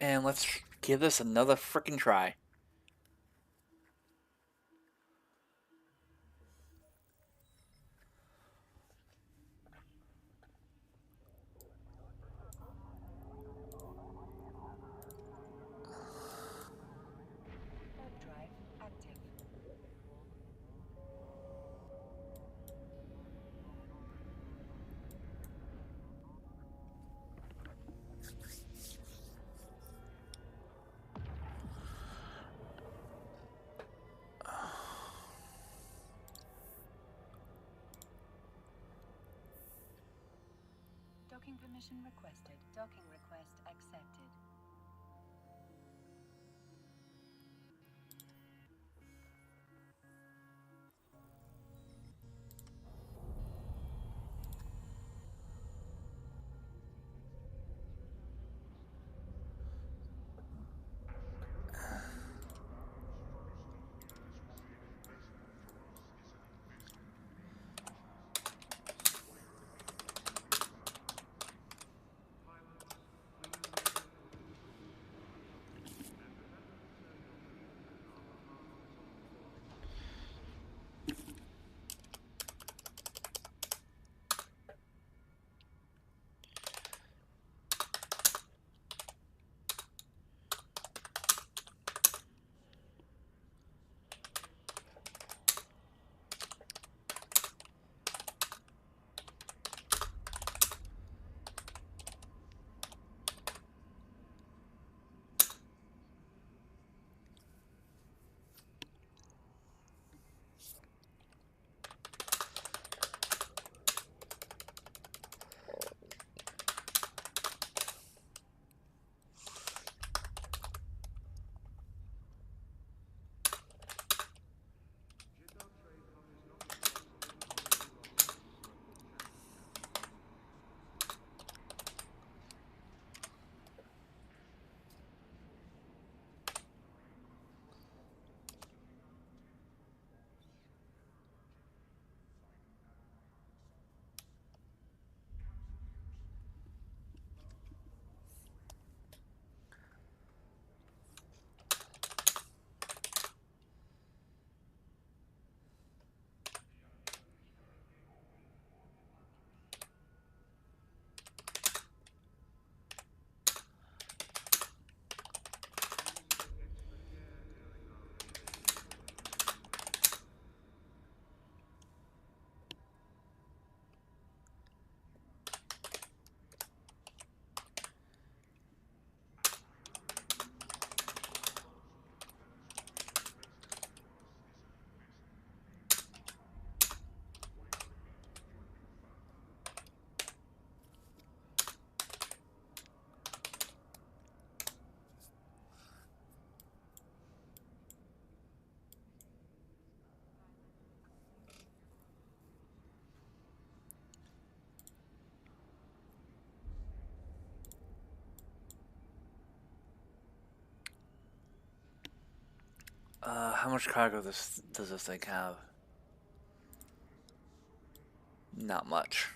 And let's give this another freaking try. Warp drive active. Docking permission requested. Docking request accepted. How much cargo does this thing have? Not much.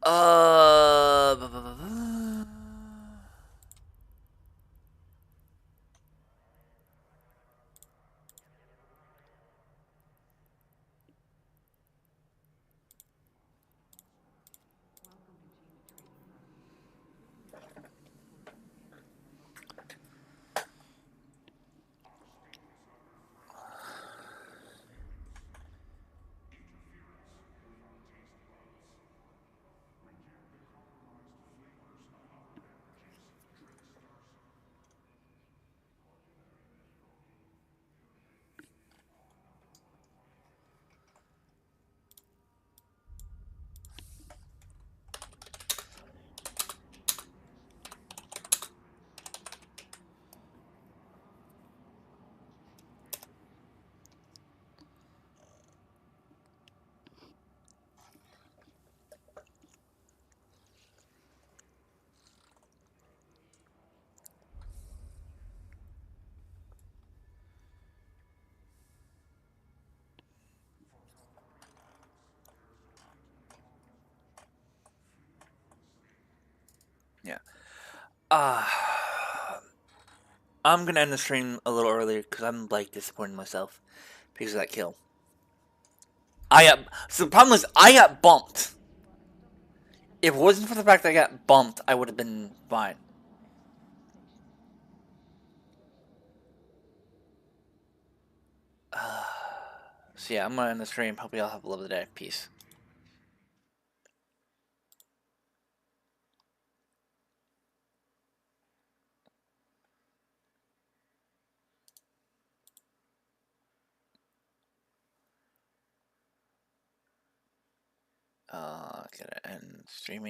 Uh, bu- bu- bu- bu- yeah. Uh, I'm gonna end the stream a little earlier because I'm like disappointed in myself because of that kill. So the problem is I got bumped. If it wasn't for the fact that I got bumped, I would have been fine. So yeah, I'm gonna end the stream. Hope y'all have a lovely day. Peace. Gotta end streaming.